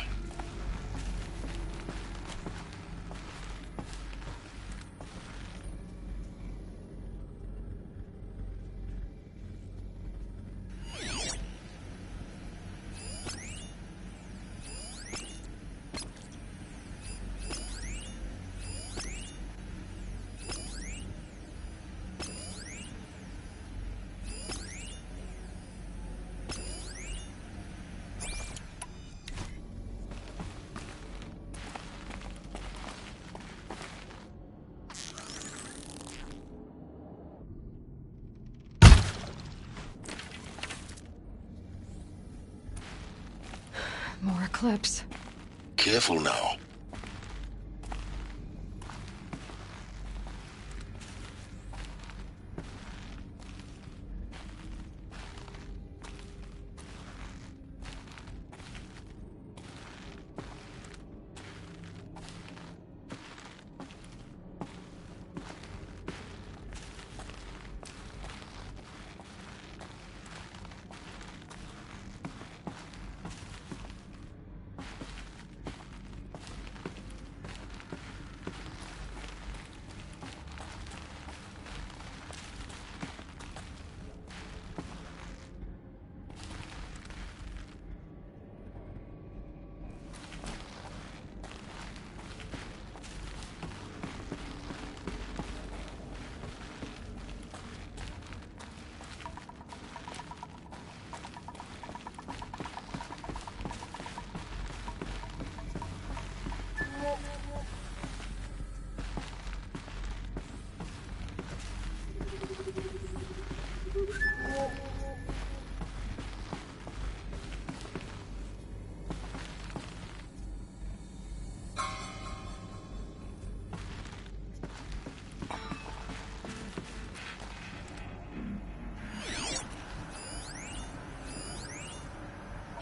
More eclipse. Careful now.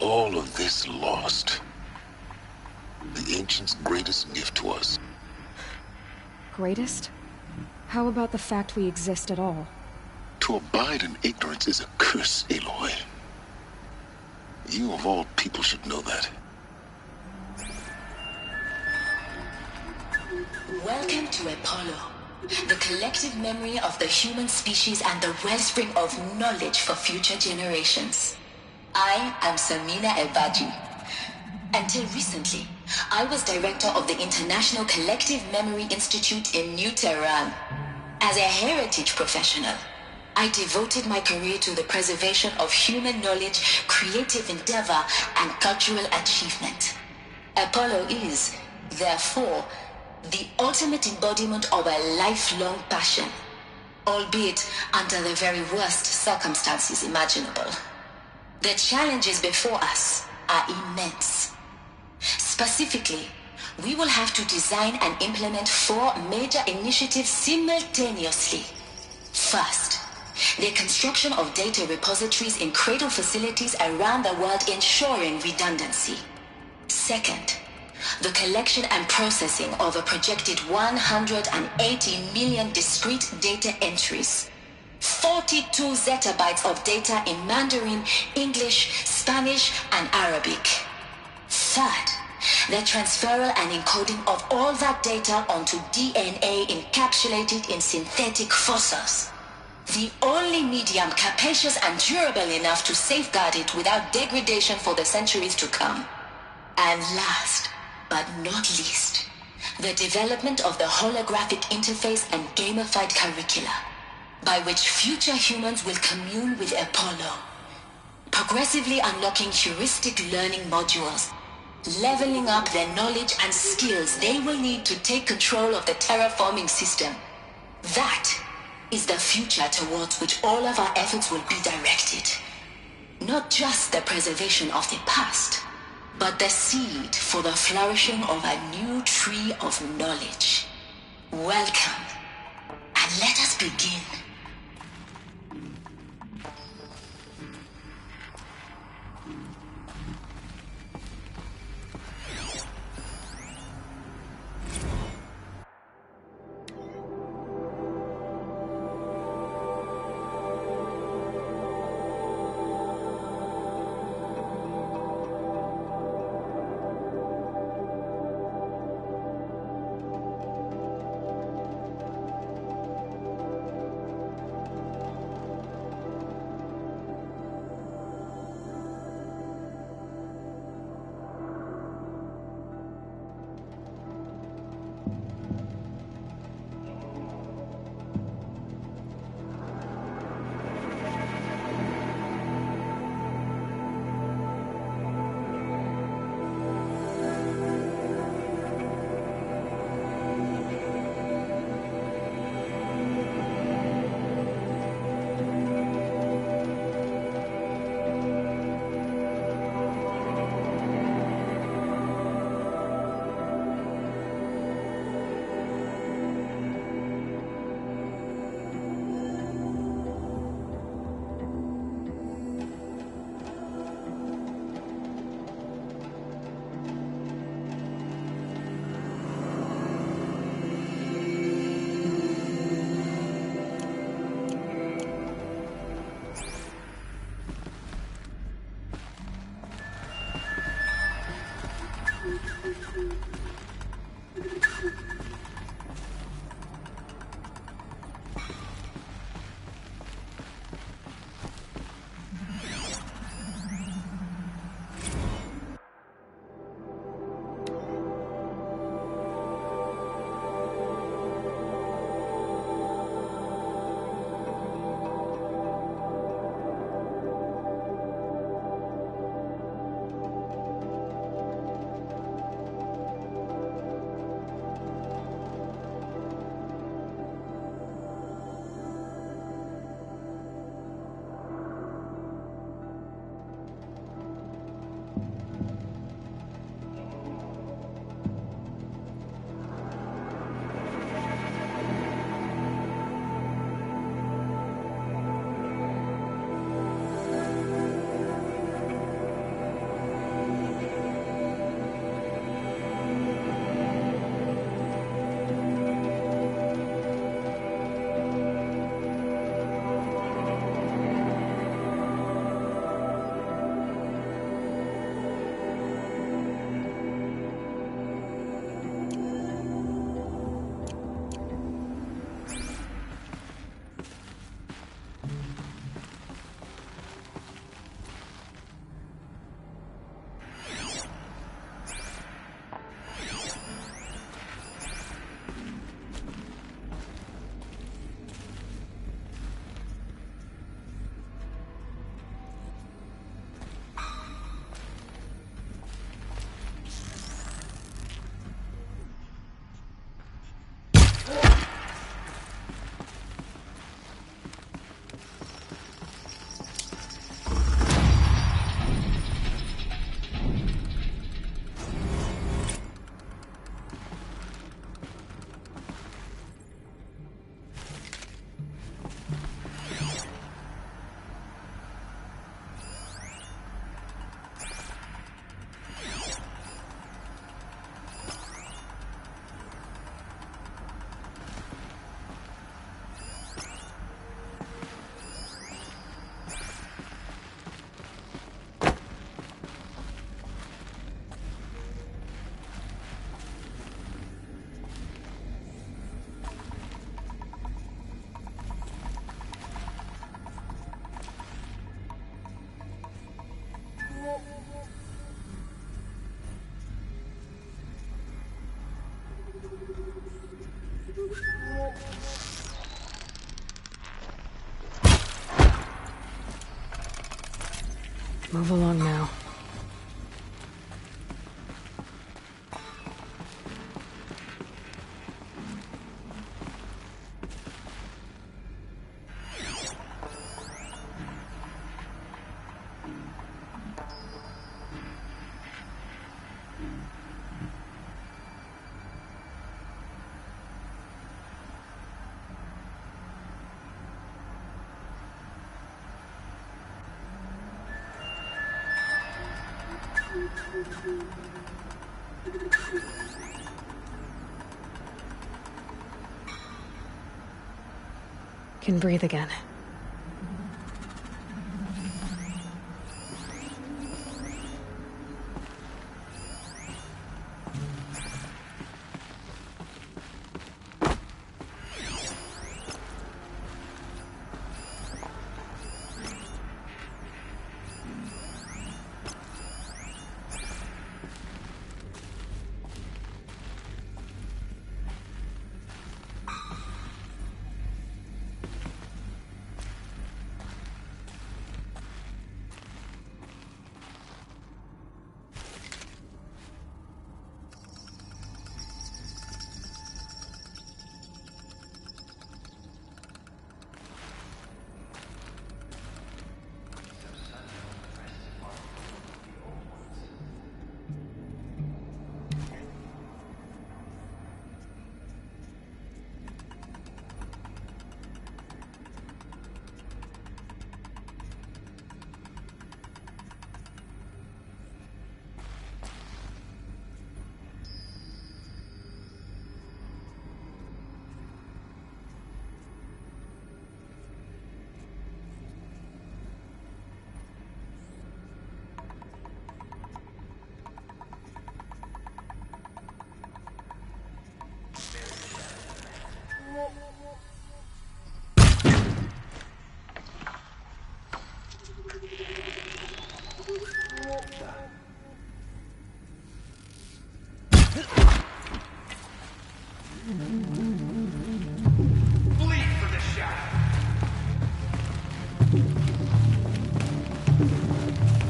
all of this lost, the Ancients' greatest gift to us. Greatest? How about the fact we exist at all? To abide in ignorance is a curse, Aloy. You of all people should know that. Welcome to Apollo, the collective memory of the human species and the wellspring of knowledge for future generations. I am Samina Ebaji. Until recently, I was director of the International Collective Memory Institute in New Tehran. As a heritage professional, I devoted my career to the preservation of human knowledge, creative endeavor, and cultural achievement. Apollo is, therefore, the ultimate embodiment of a lifelong passion, albeit under the very worst circumstances imaginable. The challenges before us are immense. Specifically, we will have to design and implement 4 major initiatives simultaneously. First, the construction of data repositories in cradle facilities around the world ensuring redundancy. Second, the collection and processing of a projected 180 million discrete data entries. 42 zettabytes of data in Mandarin, English, Spanish, and Arabic. Third, the transferal and encoding of all that data onto DNA encapsulated in synthetic fossils. The only medium capacious and durable enough to safeguard it without degradation for the centuries to come. And last, but not least, the development of the holographic interface and gamified curricula, by which future humans will commune with Apollo, progressively unlocking heuristic learning modules, leveling up their knowledge and skills they will need to take control of the terraforming system. That is the future towards which all of our efforts will be directed. Not just the preservation of the past, but the seed for the flourishing of a new tree of knowledge. Welcome, and let us begin. Move along now. Can breathe again.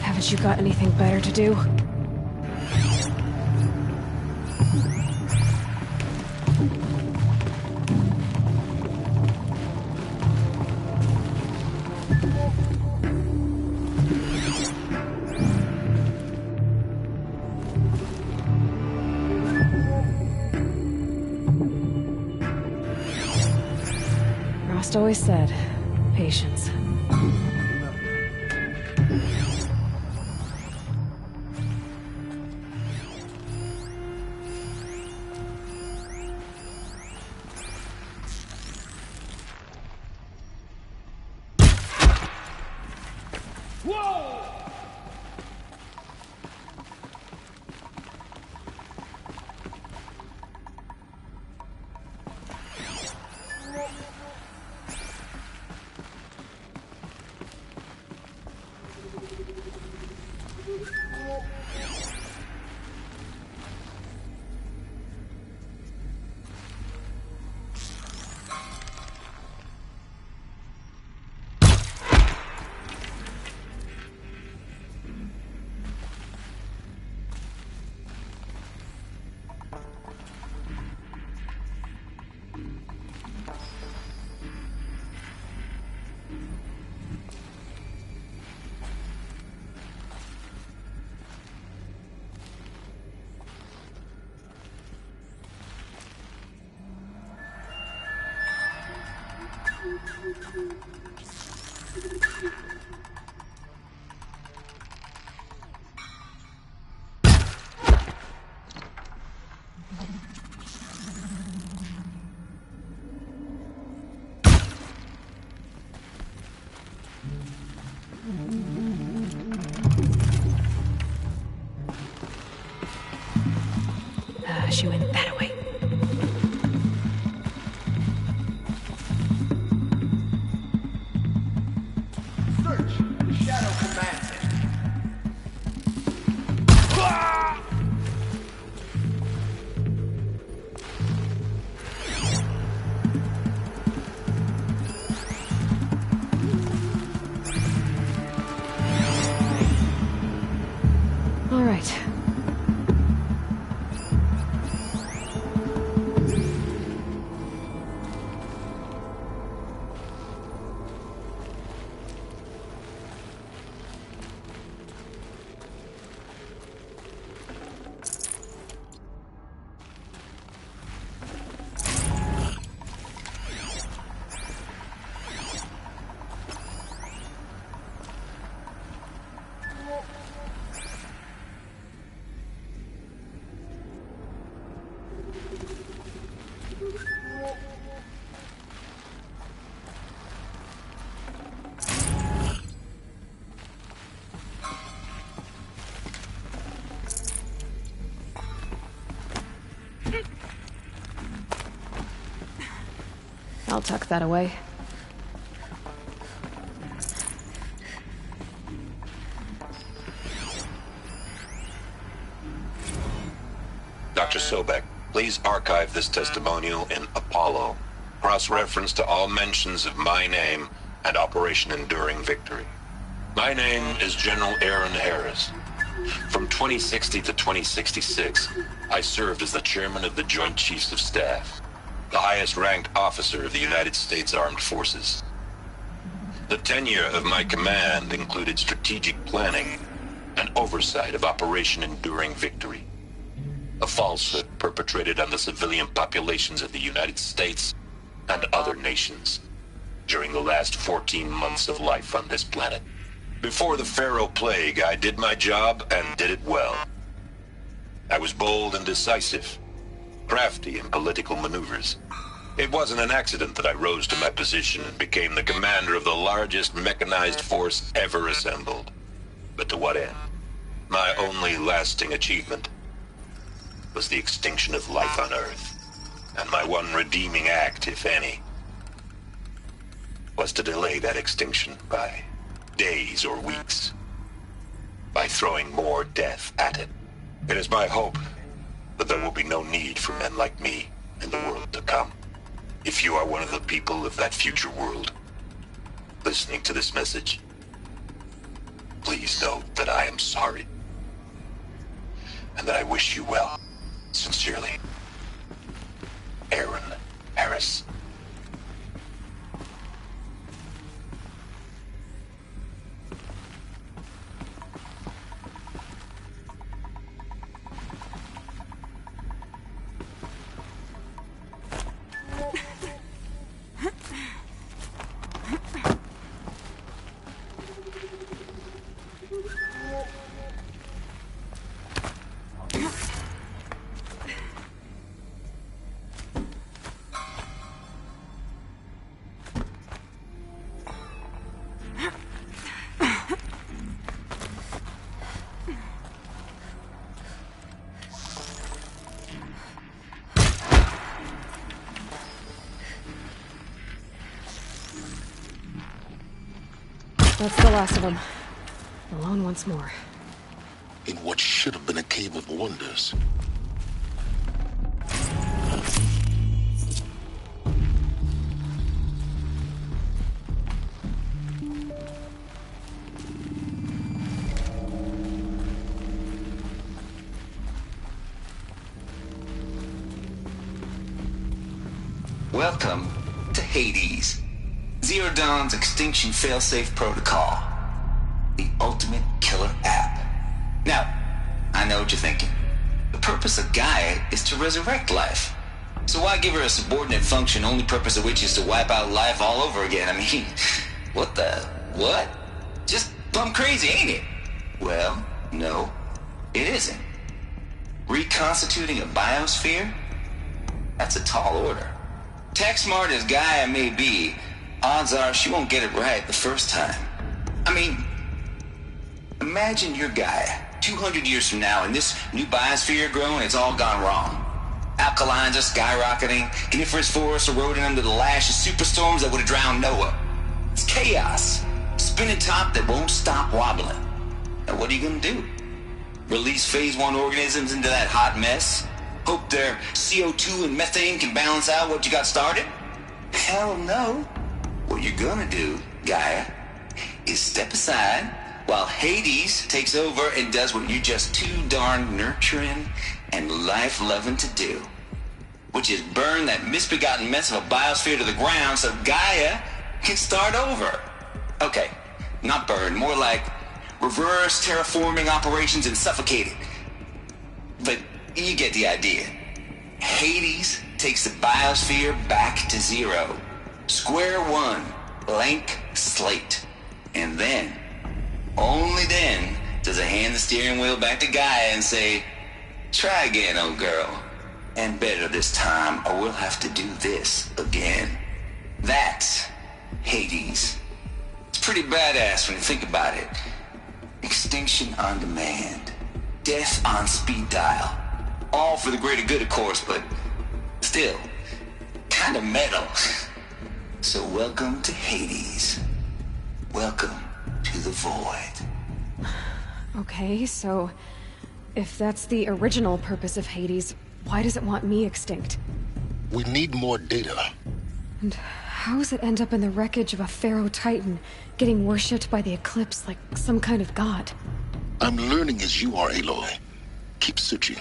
Haven't you got anything better to do? Rost always said, patience. She went that way. Search the Shadow Command. I'll tuck that away. Dr. Sobek, please archive this testimonial in Apollo. Cross-reference to all mentions of my name and Operation Enduring Victory. My name is General Aaron Harris. From 2060 to 2066, I served as the chairman of the Joint Chiefs of Staff, the highest-ranked officer of the United States Armed Forces. The tenure of my command included strategic planning and oversight of Operation Enduring Victory, a falsehood perpetrated on the civilian populations of the United States and other nations during the last 14 months of life on this planet. Before the Pharaoh Plague, I did my job and did it well. I was bold and decisive, crafty in political maneuvers. It wasn't an accident that I rose to my position and became the commander of the largest mechanized force ever assembled. But to what end? My only lasting achievement was the extinction of life on Earth. And my one redeeming act, if any, was to delay that extinction by days or weeks, by throwing more death at it. It is my hope that there will be no need for men like me in the world to come. If you are one of the people of that future world listening to this message, please know that I am sorry and that I wish you well. Sincerely, Aaron Harris. That's the last of them. Alone once more. In what should have been a cave of wonders. Welcome to Hades. Zero Dawn's extinction failsafe protocol. The ultimate killer app. Now, I know what you're thinking. The purpose of Gaia is to resurrect life. So why give her a subordinate function, only purpose of which is to wipe out life all over again? I mean, what? Just plumb crazy, ain't it? Well, no, it isn't. Reconstituting a biosphere? That's a tall order. Tech smart as Gaia may be, odds are she won't get it right the first time. I mean, imagine your Gaia 200 years from now and this new biosphere growing, it's all gone wrong. Alkalines are skyrocketing, coniferous forests eroding under the lash of superstorms that would have drowned Noah. It's chaos. Spinning top that won't stop wobbling. Now what are you gonna do? Release phase 1 organisms into that hot mess? Hope their CO2 and methane can balance out what you got started? Hell no. What you're gonna do, Gaia, is step aside while Hades takes over and does what you're just too darn nurturing and life-loving to do, which is burn that misbegotten mess of a biosphere to the ground so Gaia can start over. Okay, not burn, more like reverse terraforming operations and suffocate it. But you get the idea. Hades takes the biosphere back to zero. Square one, blank slate. And then, only then, does it hand the steering wheel back to Gaia and say, try again, old girl. And better this time, or we'll have to do this again. That's Hades. It's pretty badass when you think about it. Extinction on demand. Death on speed dial. All for the greater good, of course, but still, kind of metal. So welcome to Hades. Welcome to the Void. Okay, so if that's the original purpose of Hades, why does it want me extinct? We need more data. And how does it end up in the wreckage of a Pharaoh Titan, getting worshipped by the Eclipse like some kind of god? I'm learning as you are, Aloy. Keep searching.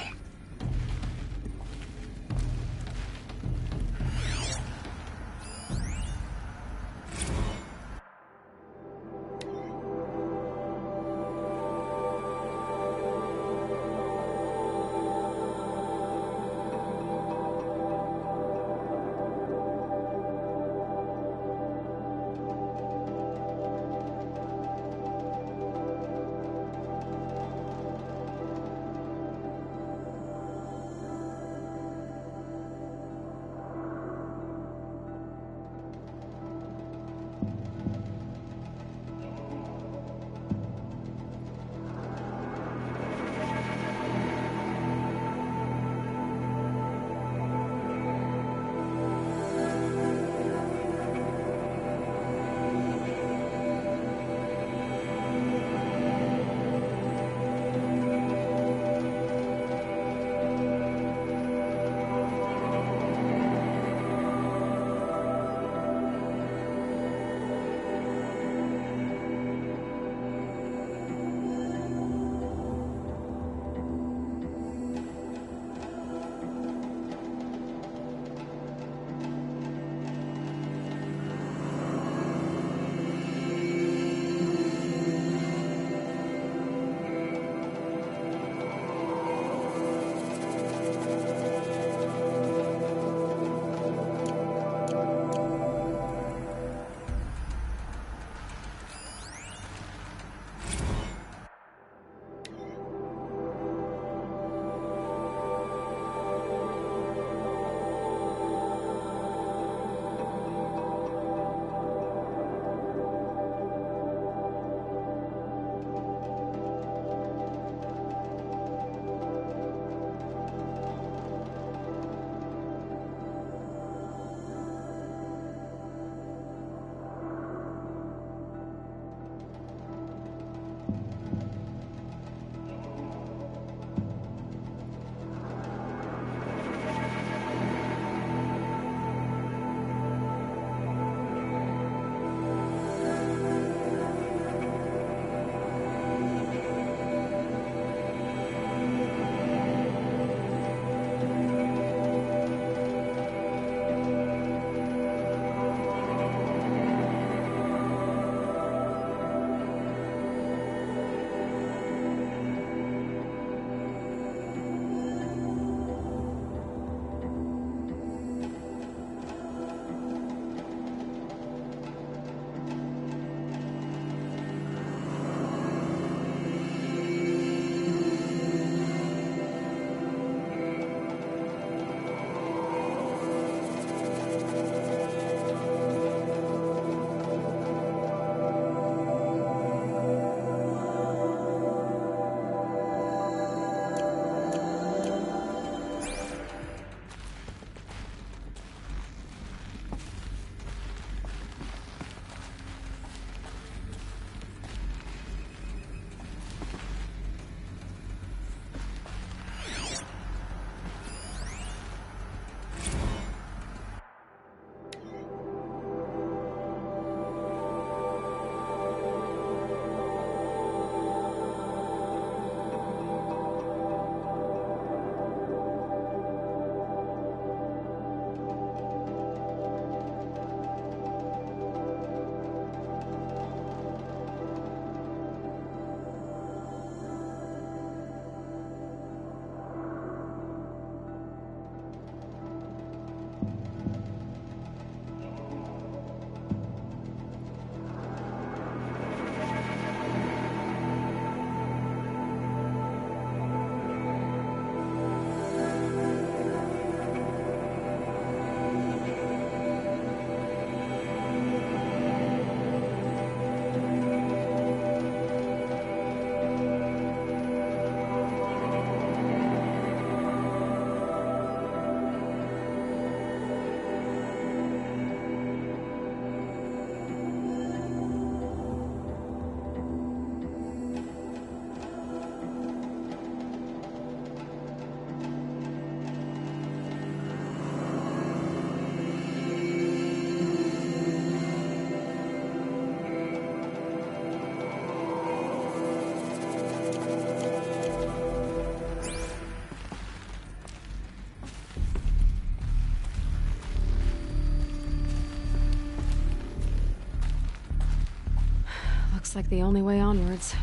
Looks like the only way onwards.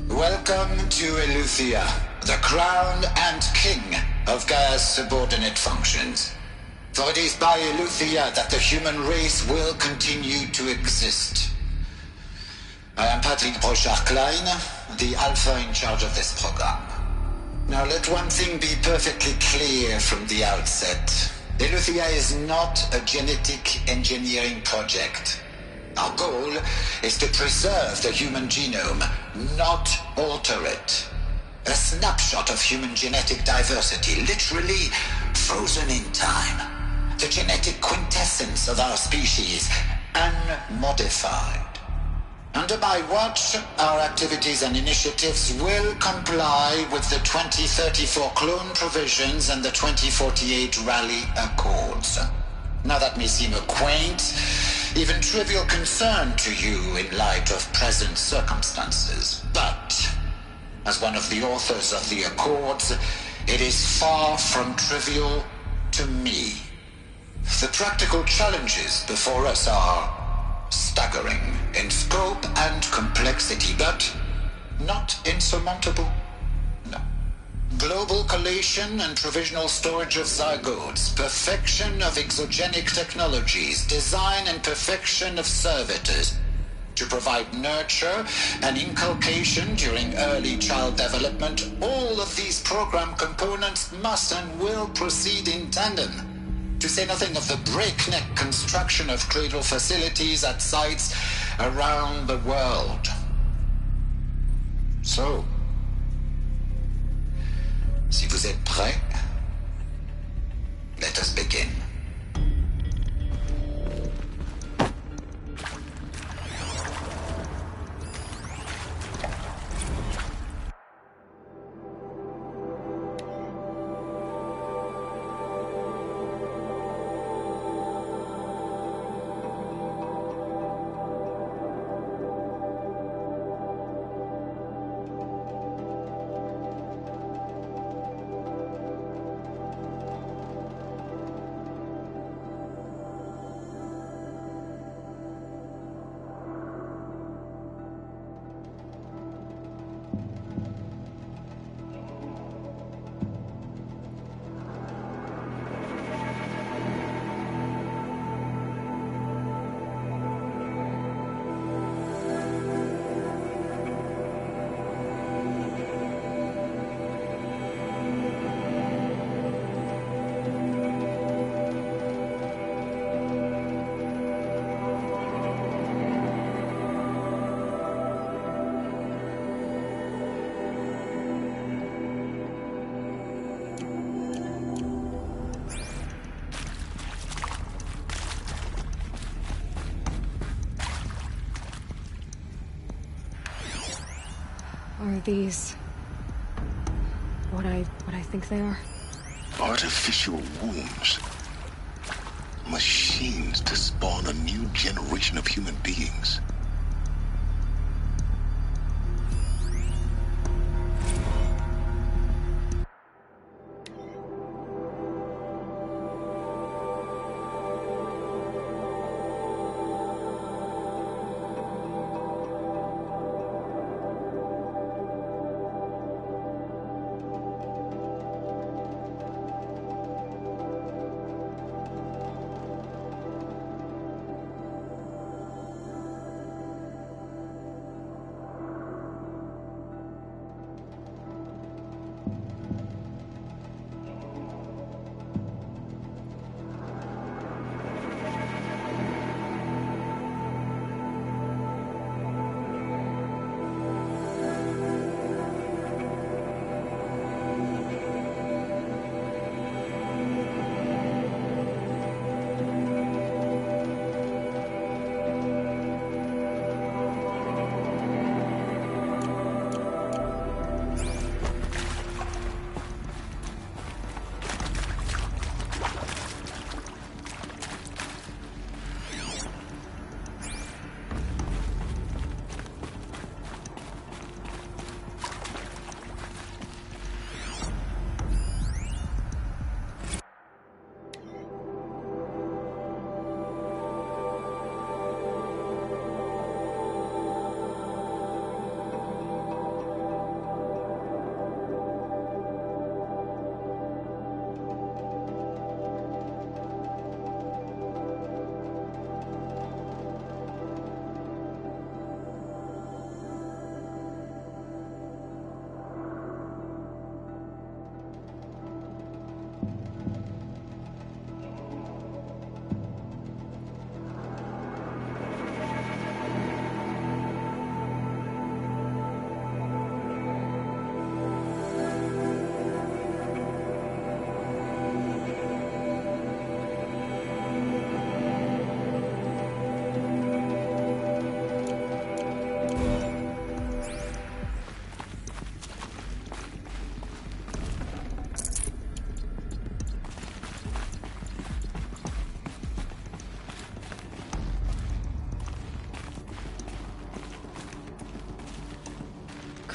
Welcome to Eleuthia, the crown and king of Gaia's subordinate functions. For it is by Eleuthia that the human race will continue to exist. I am Patrick Brochard-Klein, the Alpha in charge of this program. Now let one thing be perfectly clear from the outset. Eleuthia is not a genetic engineering project. Our goal is to preserve the human genome, not alter it. A snapshot of human genetic diversity, literally frozen in time. The genetic quintessence of our species, unmodified. Under my watch, our activities and initiatives will comply with the 2034 clone provisions and the 2048 Rally Accords. Now that may seem a quaint, even trivial concern to you in light of present circumstances, but as one of the authors of the Accords, it is far from trivial to me. The practical challenges before us are staggering in scope and complexity, but not insurmountable. No. Global collation and provisional storage of zygotes, perfection of exogenic technologies, design and perfection of servitors, to provide nurture and inculcation during early child development. All of these program components must and will proceed in tandem, to say nothing of the breakneck construction of cradle facilities at sites around the world. So, si vous êtes prêts, let us begin. Are these what I think they are? Artificial wombs. Machines to spawn a new generation of human beings.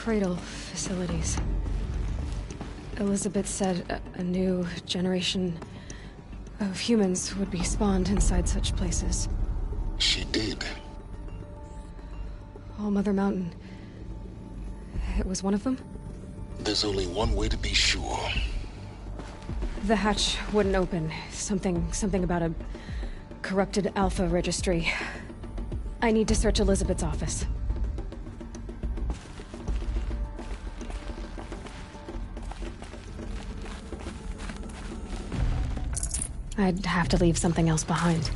cradle facilities. Elizabeth said a new generation of humans would be spawned inside such places. She did. All Mother Mountain. It was one of them? There's only one way to be sure. The hatch wouldn't open. Something about a corrupted Alpha registry. I need to search Elizabeth's office. I'd have to leave something else behind.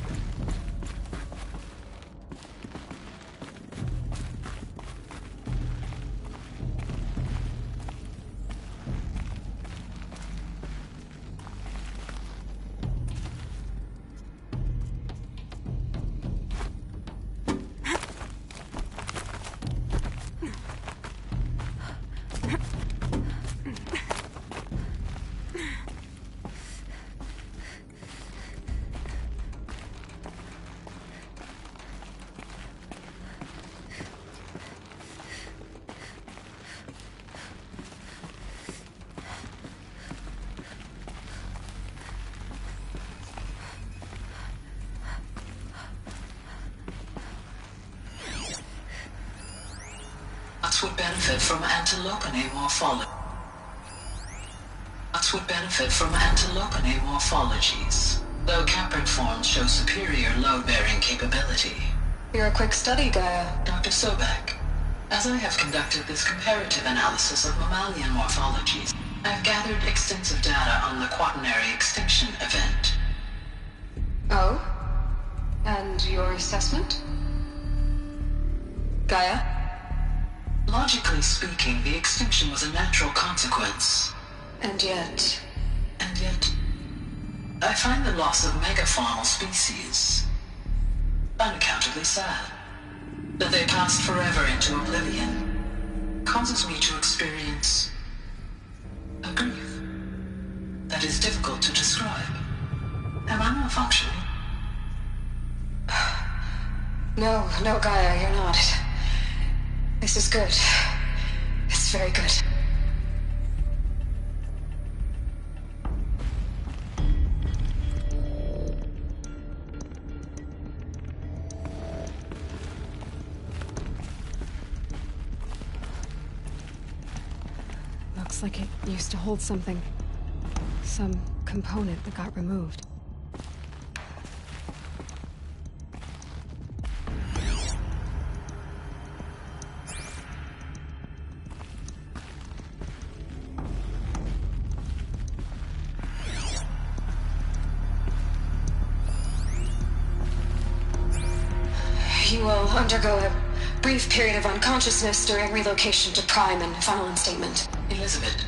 Would benefit from antilocane morphology. Would benefit from antilocane morphologies, though caprid forms show superior load-bearing capability. You're a quick study, Gaia. Dr. Sobek, as I have conducted this comparative analysis of mammalian morphologies, I have gathered extensive data on the quaternary extinction event. Oh? And your assessment? Gaia? Logically speaking, the extinction was a natural consequence. And yet, I find the loss of megafaunal species unaccountably sad. That they passed forever into oblivion causes me to experience a grief that is difficult to describe. Am I malfunctioning? No, Gaia, you're not. This is good. It's very good. Looks like it used to hold something. Some component that got removed. You will undergo a brief period of unconsciousness during relocation to Prime and final instatement. Elizabeth,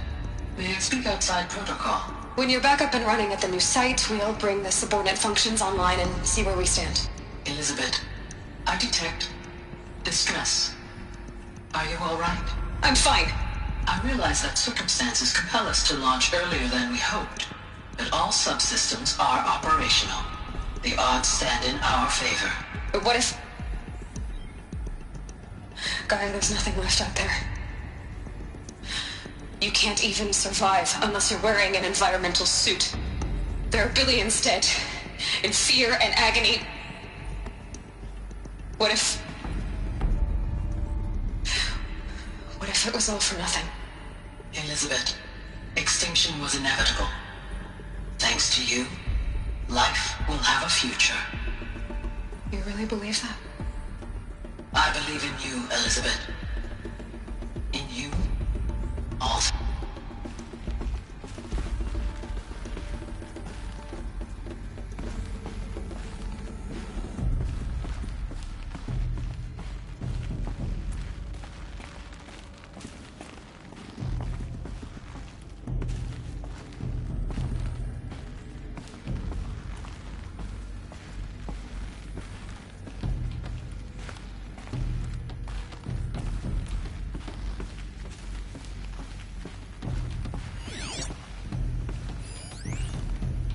may I speak outside protocol? When you're back up and running at the new site, we'll bring the subordinate functions online and see where we stand. Elizabeth, I detect distress. Are you all right? I'm fine. I realize that circumstances compel us to launch earlier than we hoped, but all subsystems are operational. The odds stand in our favor. But what if... Gaia, there's nothing left out there. You can't even survive unless you're wearing an environmental suit. There are billions dead, in fear and agony. What if it was all for nothing? Elizabeth, extinction was inevitable. Thanks to you, life will have a future. You really believe that? I believe in you, Elizabeth. In you, all.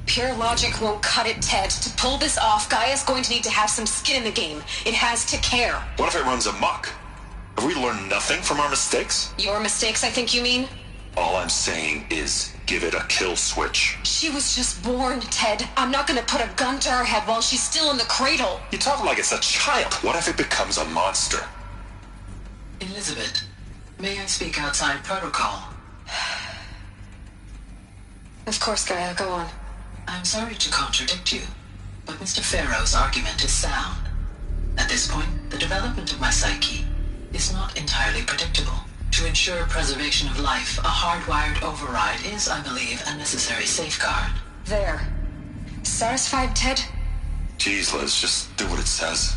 Pure logic won't cut it, Ted. To pull this off, Gaia's going to need to have some skin in the game. It has to care. What if it runs amok? Have we learned nothing from our mistakes? Your mistakes, I think you mean? All I'm saying is, give it a kill switch. She was just born, Ted. I'm not gonna put a gun to her head while she's still in the cradle. You talk like it's a child. What if it becomes a monster? Elizabeth, may I speak outside protocol? Of course, Gaia, go on. I'm sorry to contradict you, but Mr. Farrow's argument is sound. At this point, the development of my psyche is not entirely predictable. To ensure preservation of life, a hardwired override is, I believe, a necessary safeguard. There. Satisfied, Ted? Jeez, Liz, just do what it says.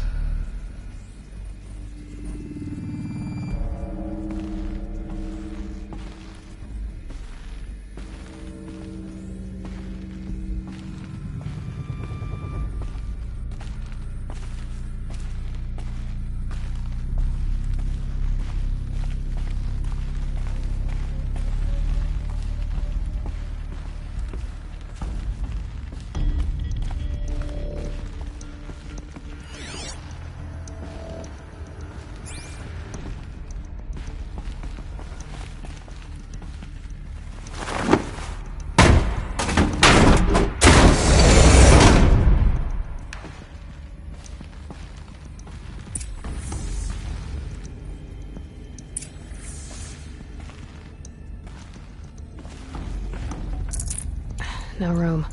No room.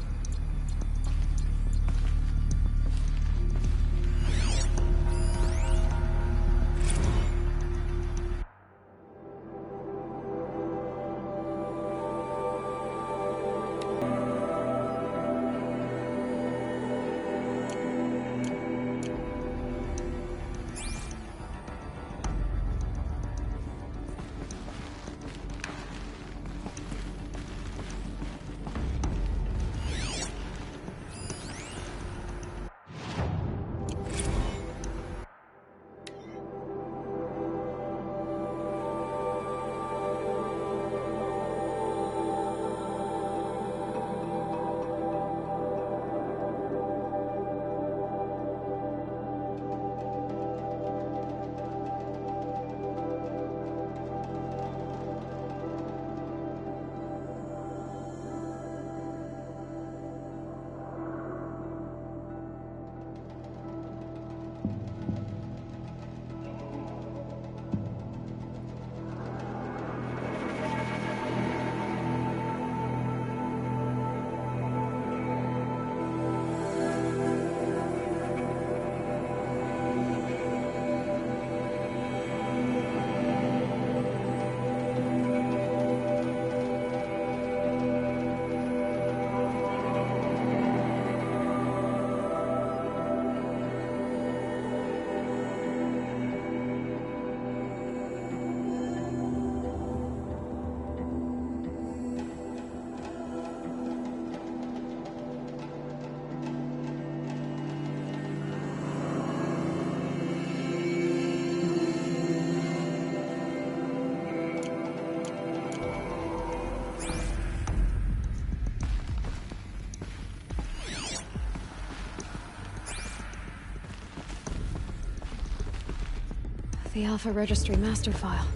The Alpha Registry master file.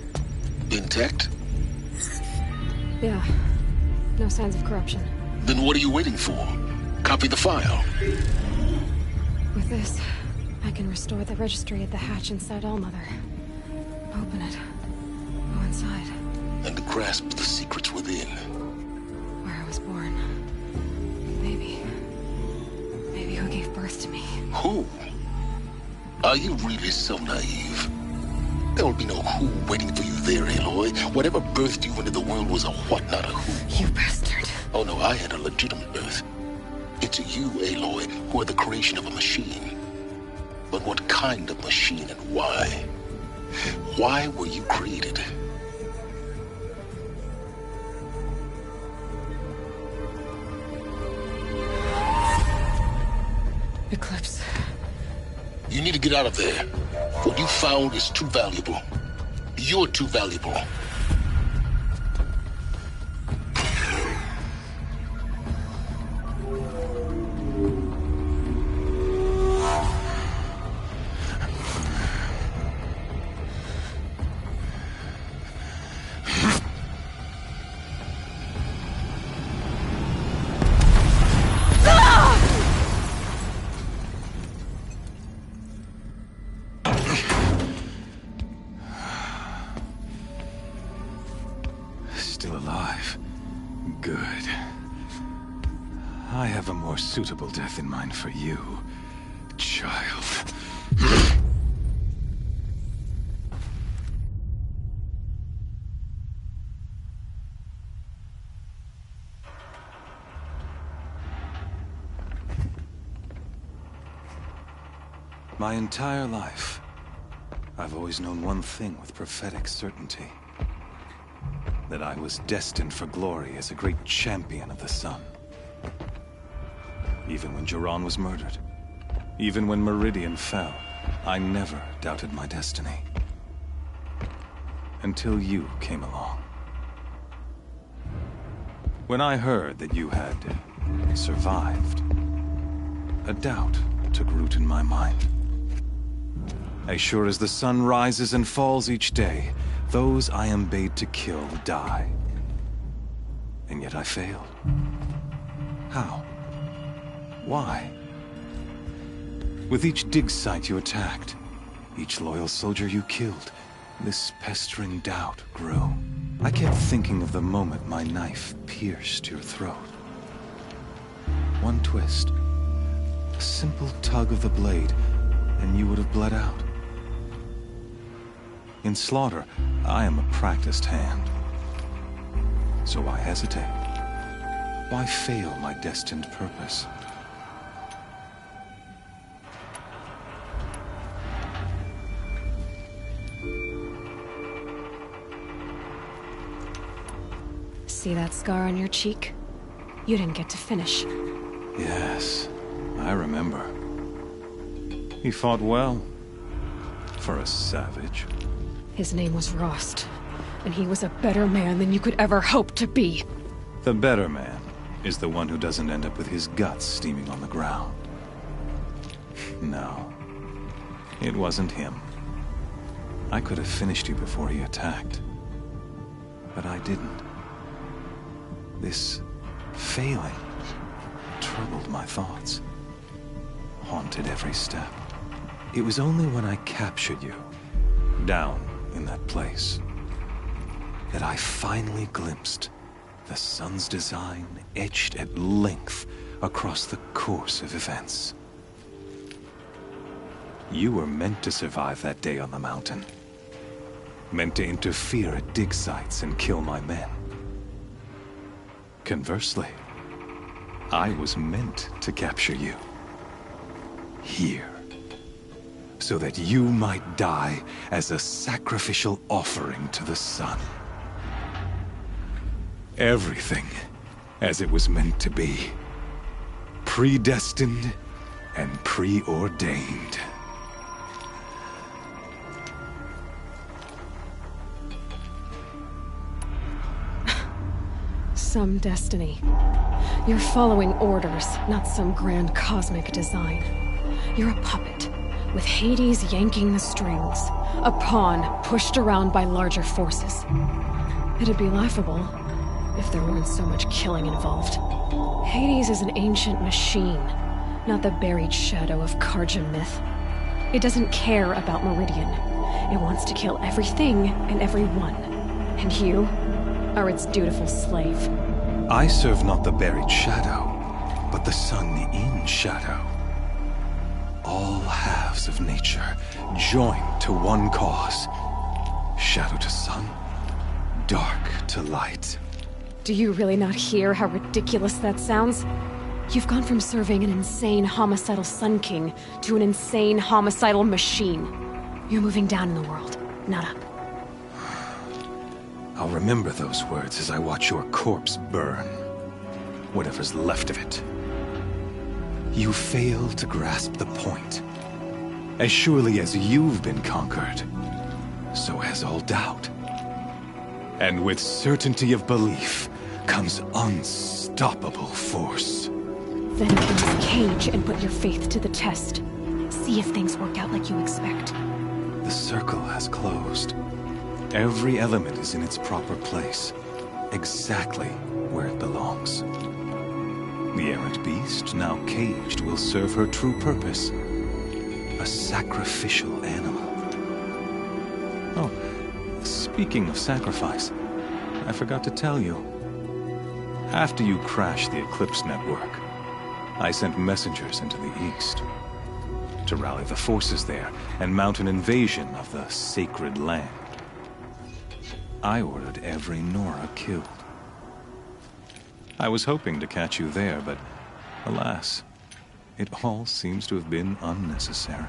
Intact? Yeah. No signs of corruption. Then what are you waiting for? Copy the file. With this, I can restore the registry at the hatch inside Allmother. Open it. Go inside. And grasp the secrets within. Where I was born. Maybe who gave birth to me. Who? Are you really so naive? There will be no who waiting for you there, Aloy. Whatever birthed you into the world was a what, not a who. You bastard. Oh no, I had a legitimate birth. It's you, Aloy, who are the creation of a machine. But what kind of machine and why? Why were you created? Eclipse. You need to get out of there. What you found is too valuable. You're too valuable. still alive. Good. I have a more suitable death in mind for you, child. My entire life, I've always known one thing with prophetic certainty. That I was destined for glory as a great champion of the sun. Even when Jiran was murdered, even when Meridian fell, I never doubted my destiny. Until you came along. When I heard that you had survived, a doubt took root in my mind. As sure as the sun rises and falls each day, those I am bade to kill die. And yet I failed. How? Why? With each dig site you attacked, each loyal soldier you killed, this pestering doubt grew. I kept thinking of the moment my knife pierced your throat. One twist, a simple tug of the blade, and you would have bled out. In slaughter, I am a practiced hand. So why hesitate? Why fail my destined purpose? See that scar on your cheek? You didn't get to finish. Yes, I remember. He fought well. For a savage. His name was Rost, and he was a better man than you could ever hope to be. The better man is the one who doesn't end up with his guts steaming on the ground. No, it wasn't him. I could have finished you before he attacked. But I didn't. This failing troubled my thoughts, haunted every step. It was only when I captured you, down in that place, that I finally glimpsed the sun's design etched at length across the course of events. You were meant to survive that day on the mountain. Meant to interfere at dig sites and kill my men. Conversely, I was meant to capture you. Here. So that you might die as a sacrificial offering to the sun. Everything as it was meant to be. Predestined and preordained. Some destiny. You're following orders, not some grand cosmic design. You're a puppet, with Hades yanking the strings, a pawn pushed around by larger forces. It'd be laughable if there weren't so much killing involved. Hades is an ancient machine, not the buried shadow of Karja myth. It doesn't care about Meridian. It wants to kill everything and everyone. And you are its dutiful slave. I serve not the buried shadow, but the sun in shadow. All halves of nature joined to one cause. Shadow to sun, dark to light. Do you really not hear how ridiculous that sounds? You've gone from serving an insane homicidal Sun King to an insane homicidal machine. You're moving down in the world, not up. I'll remember those words as I watch your corpse burn. Whatever's left of it. You fail to grasp the point. As surely as you've been conquered, so has all doubt. And with certainty of belief comes unstoppable force. Then enter this cage and put your faith to the test. See if things work out like you expect. The circle has closed. Every element is in its proper place, exactly where it belongs. The errant beast, now caged, will serve her true purpose. A sacrificial animal. Oh, speaking of sacrifice, I forgot to tell you. After you crashed the Eclipse network, I sent messengers into the east to rally the forces there and mount an invasion of the sacred land. I ordered every Nora killed. I was hoping to catch you there, but alas, it all seems to have been unnecessary.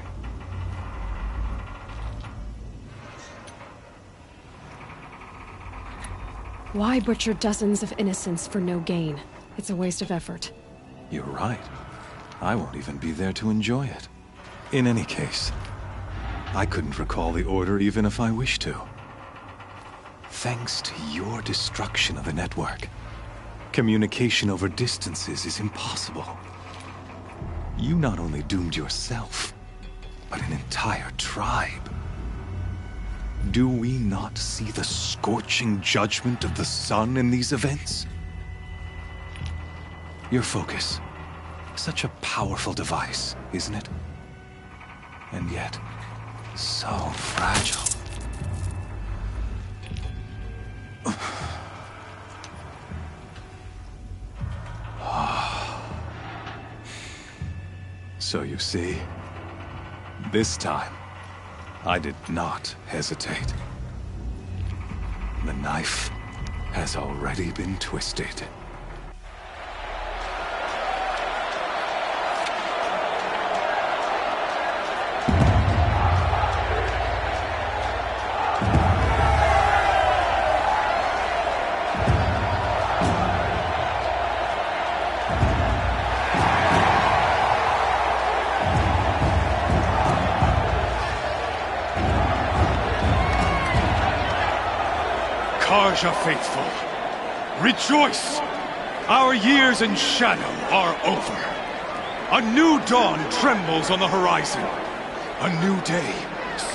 Why butcher dozens of innocents for no gain? It's a waste of effort. You're right. I won't even be there to enjoy it. In any case, I couldn't recall the order even if I wished to. Thanks to your destruction of the network, communication over distances is impossible. You not only doomed yourself, but an entire tribe. Do we not see the scorching judgment of the sun in these events? Your focus. Such a powerful device, isn't it? And yet, so fragile. So you see, this time, I did not hesitate. The knife has already been twisted. Karja faithful, rejoice! Our years in shadow are over. A new dawn trembles on the horizon. A new day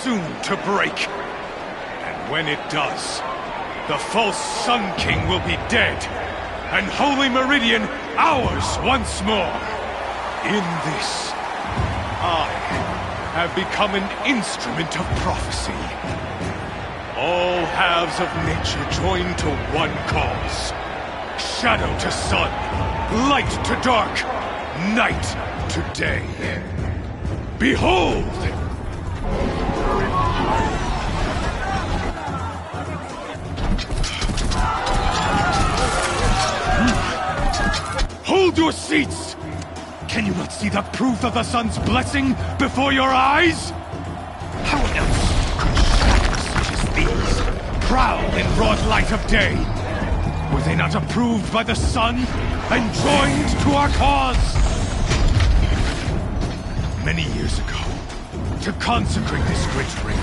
soon to break. And when it does, the false Sun King will be dead, and Holy Meridian ours once more. In this, I have become an instrument of prophecy. All halves of nature join to one cause. Shadow to sun, light to dark, night to day. Behold! Hold your seats! Can you not see the proof of the sun's blessing before your eyes? How else these prowl in broad light of day? Were they not approved by the sun and joined to our cause? Many years ago, to consecrate this great ring,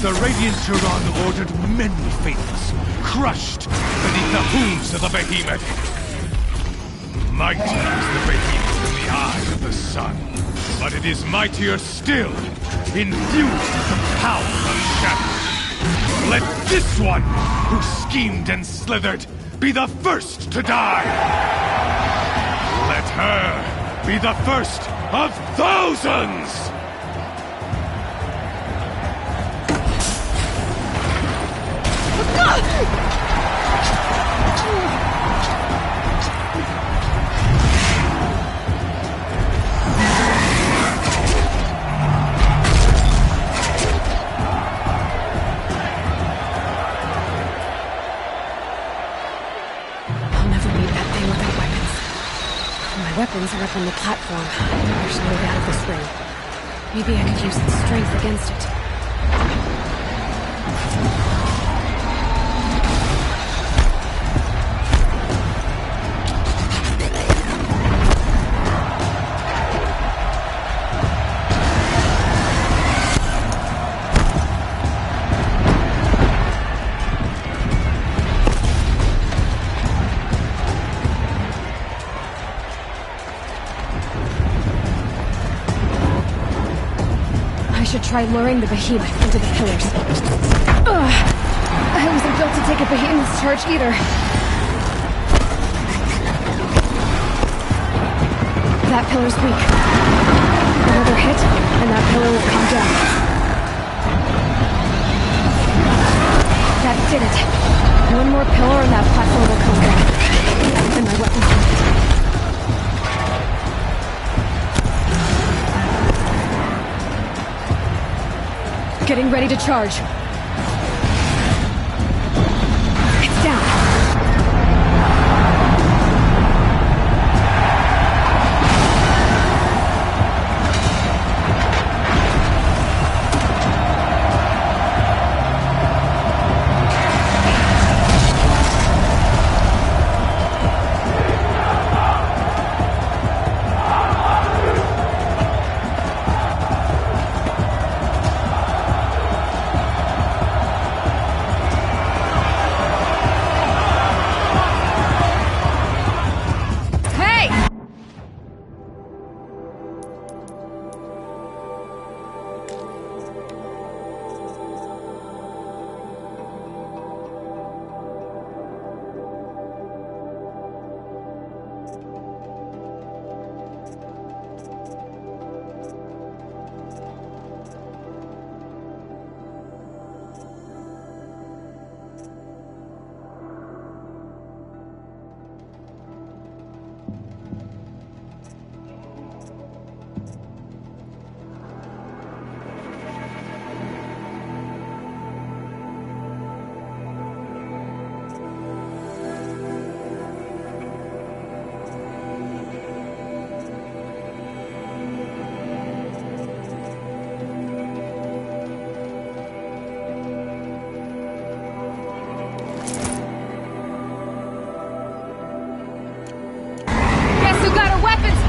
the Radiant Turan ordered many faithless, crushed beneath the hooves of the behemoth. Mighty is the behemoth in the eye of the sun, but it is mightier still, infused with the power of shadow. Let this one, who schemed and slithered, be the first to die! Let her be the first of thousands! Weapons are up on the platform. There's no way out of this ring. Maybe I could use its strength against it. Try luring the behemoth into the pillars. I wasn't built to take a behemoth's charge either. That pillar's weak. Another hit, and that pillar will come down. That did it. One more pillar and that platform will come down. And my weapons ready. Getting ready to charge. It's down.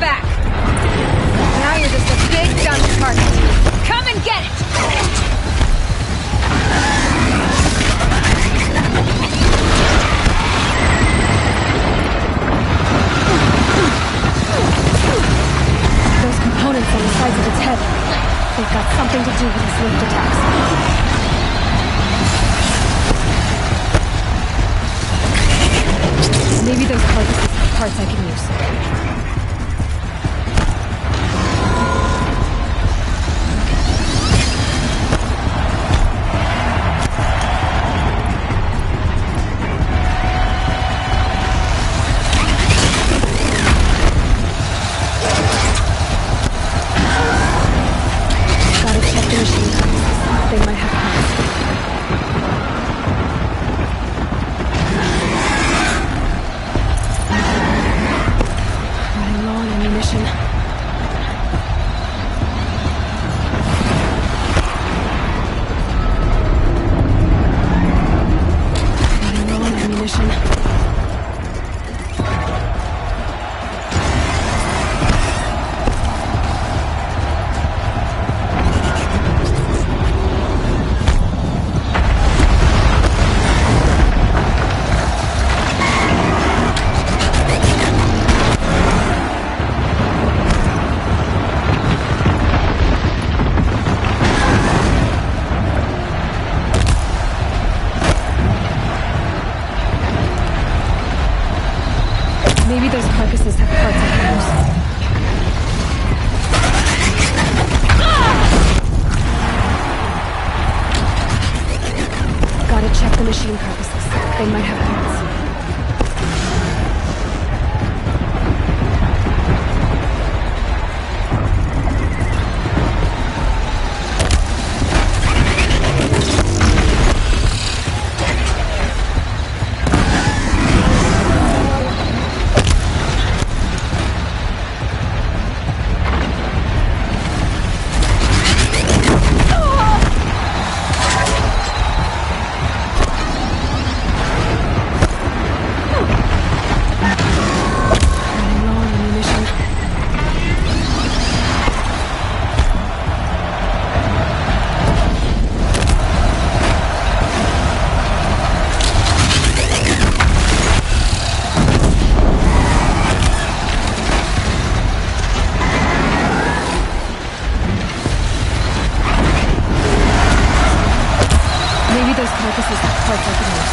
Back! Now you're just a big dumb target. Come and get it! Those components on the sides of its head, they've got something to do with its lift attacks. Maybe those carcasses have parts I can use. They might have parts. Running low on ammunition. Running low on ammunition. Maybe those carcasses have parts I can use. Gotta check the machine carcasses. They might have parts. Maybe those carcasses have parts I can use.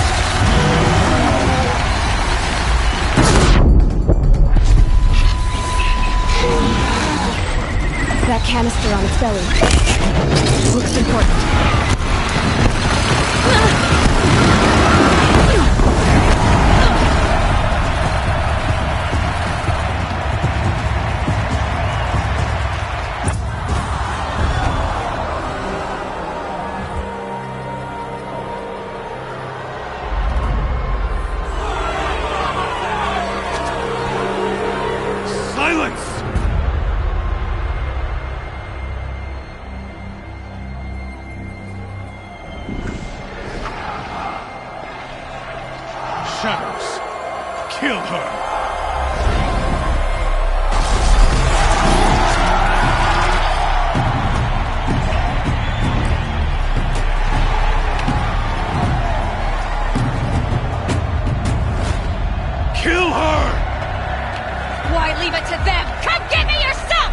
That canister on its belly looks important. Kill her! Why leave it to them? Come get me yourself!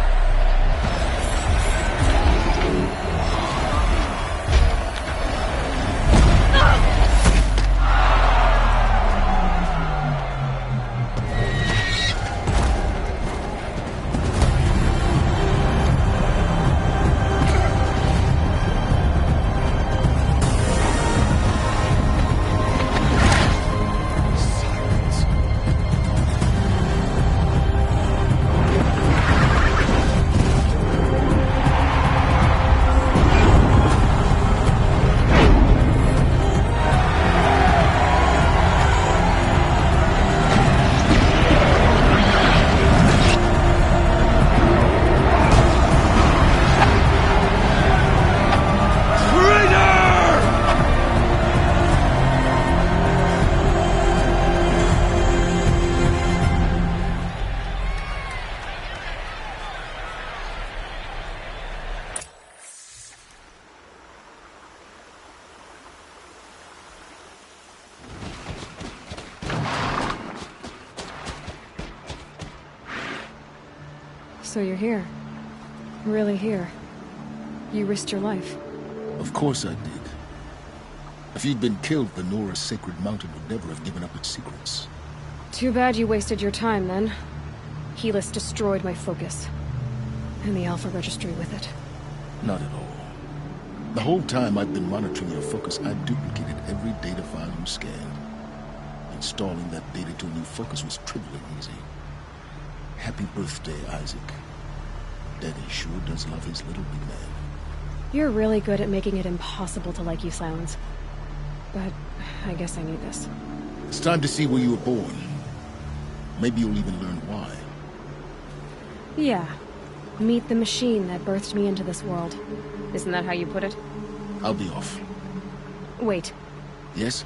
So you're here. Really here. You risked your life. Of course I did. If you'd been killed, the Nora's sacred mountain would never have given up its secrets. Too bad you wasted your time, then. Helis destroyed my focus. And the Alpha Registry with it. Not at all. The whole time I've been monitoring your focus, I've duplicated every data file you scanned. Installing that data to a new focus was trivial and easy. Happy birthday, Isaac. Daddy sure does love his little big man. You're really good at making it impossible to like you, Silence. But I guess I need this. It's time to see where you were born. Maybe you'll even learn why. Yeah. Meet the machine that birthed me into this world. Isn't that how you put it? I'll be off. Wait. Yes?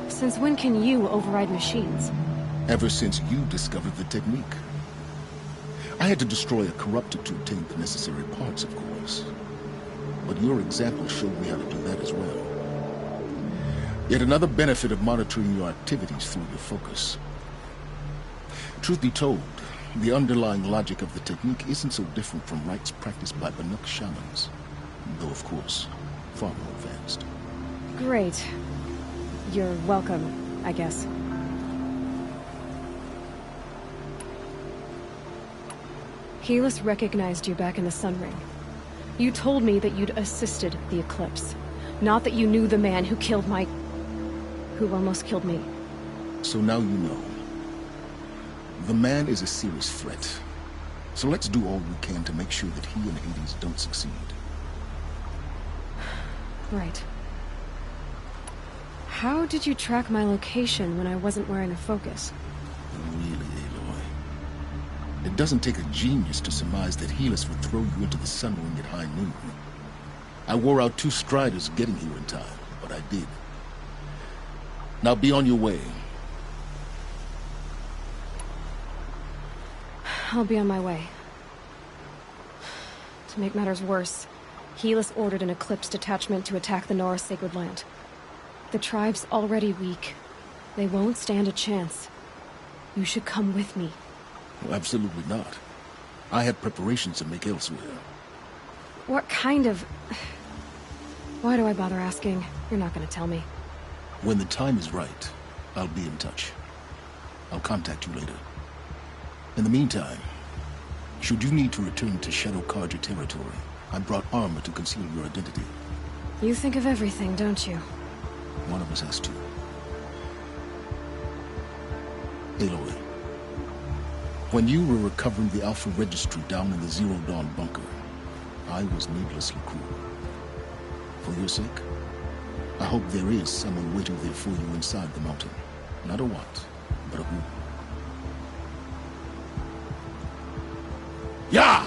Since when can you override machines? Ever since you discovered the technique. I had to destroy a corruptor to obtain the necessary parts, of course. But your example showed me how to do that as well. Yet another benefit of monitoring your activities through your focus. Truth be told, the underlying logic of the technique isn't so different from rites practiced by Banuk shamans. Though, of course, far more advanced. Great. You're welcome, I guess. Helis recognized you back in the Sun Ring. You told me that you'd assisted the Eclipse. Not that you knew the man who killed who almost killed me. So now you know. The man is a serious threat. So let's do all we can to make sure that he and Hades don't succeed. Right. How did you track my location when I wasn't wearing a focus? Really, Aloy. It doesn't take a genius to surmise that Helis would throw you into the Sun Ring at high noon. I wore out 2 striders getting here in time, but I did. Now be on your way. I'll be on my way. To make matters worse, Helis ordered an Eclipse detachment to attack the Nora Sacred Land. The tribe's already weak. They won't stand a chance. You should come with me. Well, absolutely not. I had preparations to make elsewhere. What kind of... Why do I bother asking? You're not gonna tell me. When the time is right, I'll be in touch. I'll contact you later. In the meantime, should you need to return to Shadow Karja territory, I brought armor to conceal your identity. You think of everything, don't you? One of us has to. Aloy, when you were recovering the Alpha Registry down in the Zero Dawn bunker, I was needlessly cruel. For your sake, I hope there is someone waiting there for you inside the mountain. Not a what, but a who. Yeah!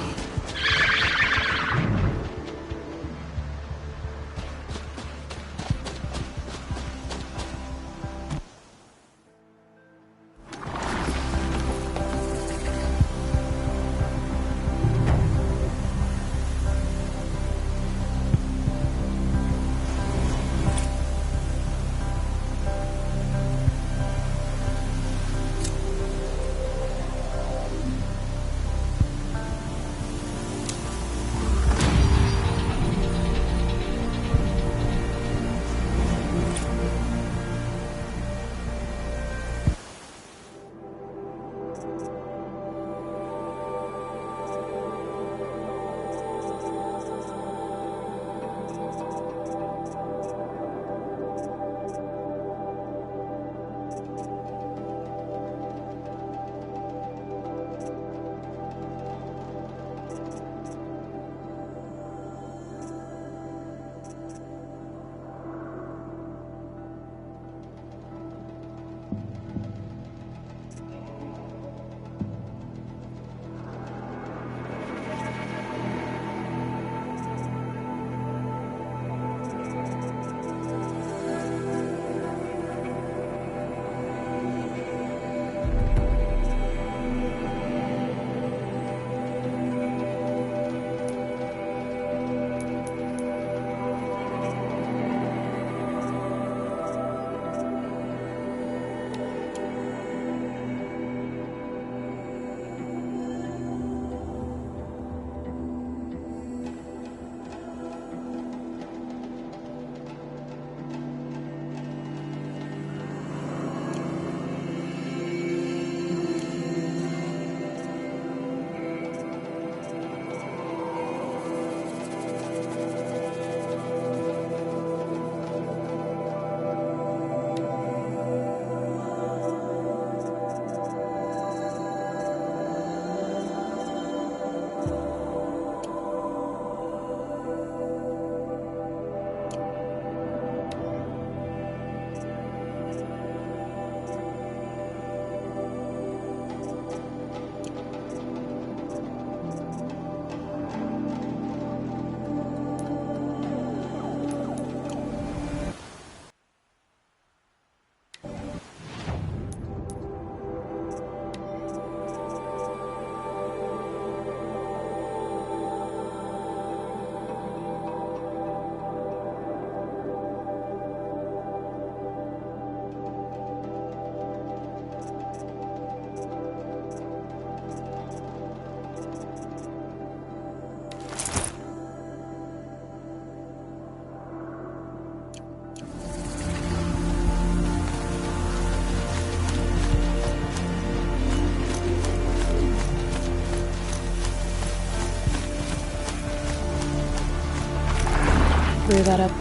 that up.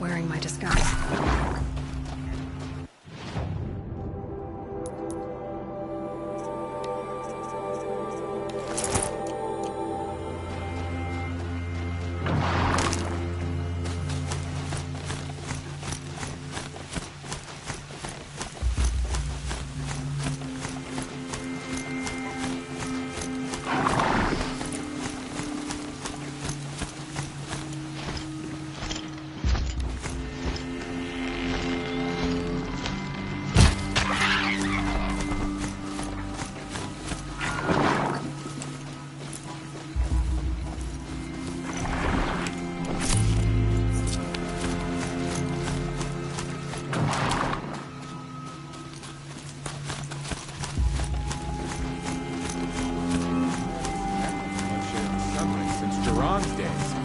Wearing my disguise. Since Duran's days.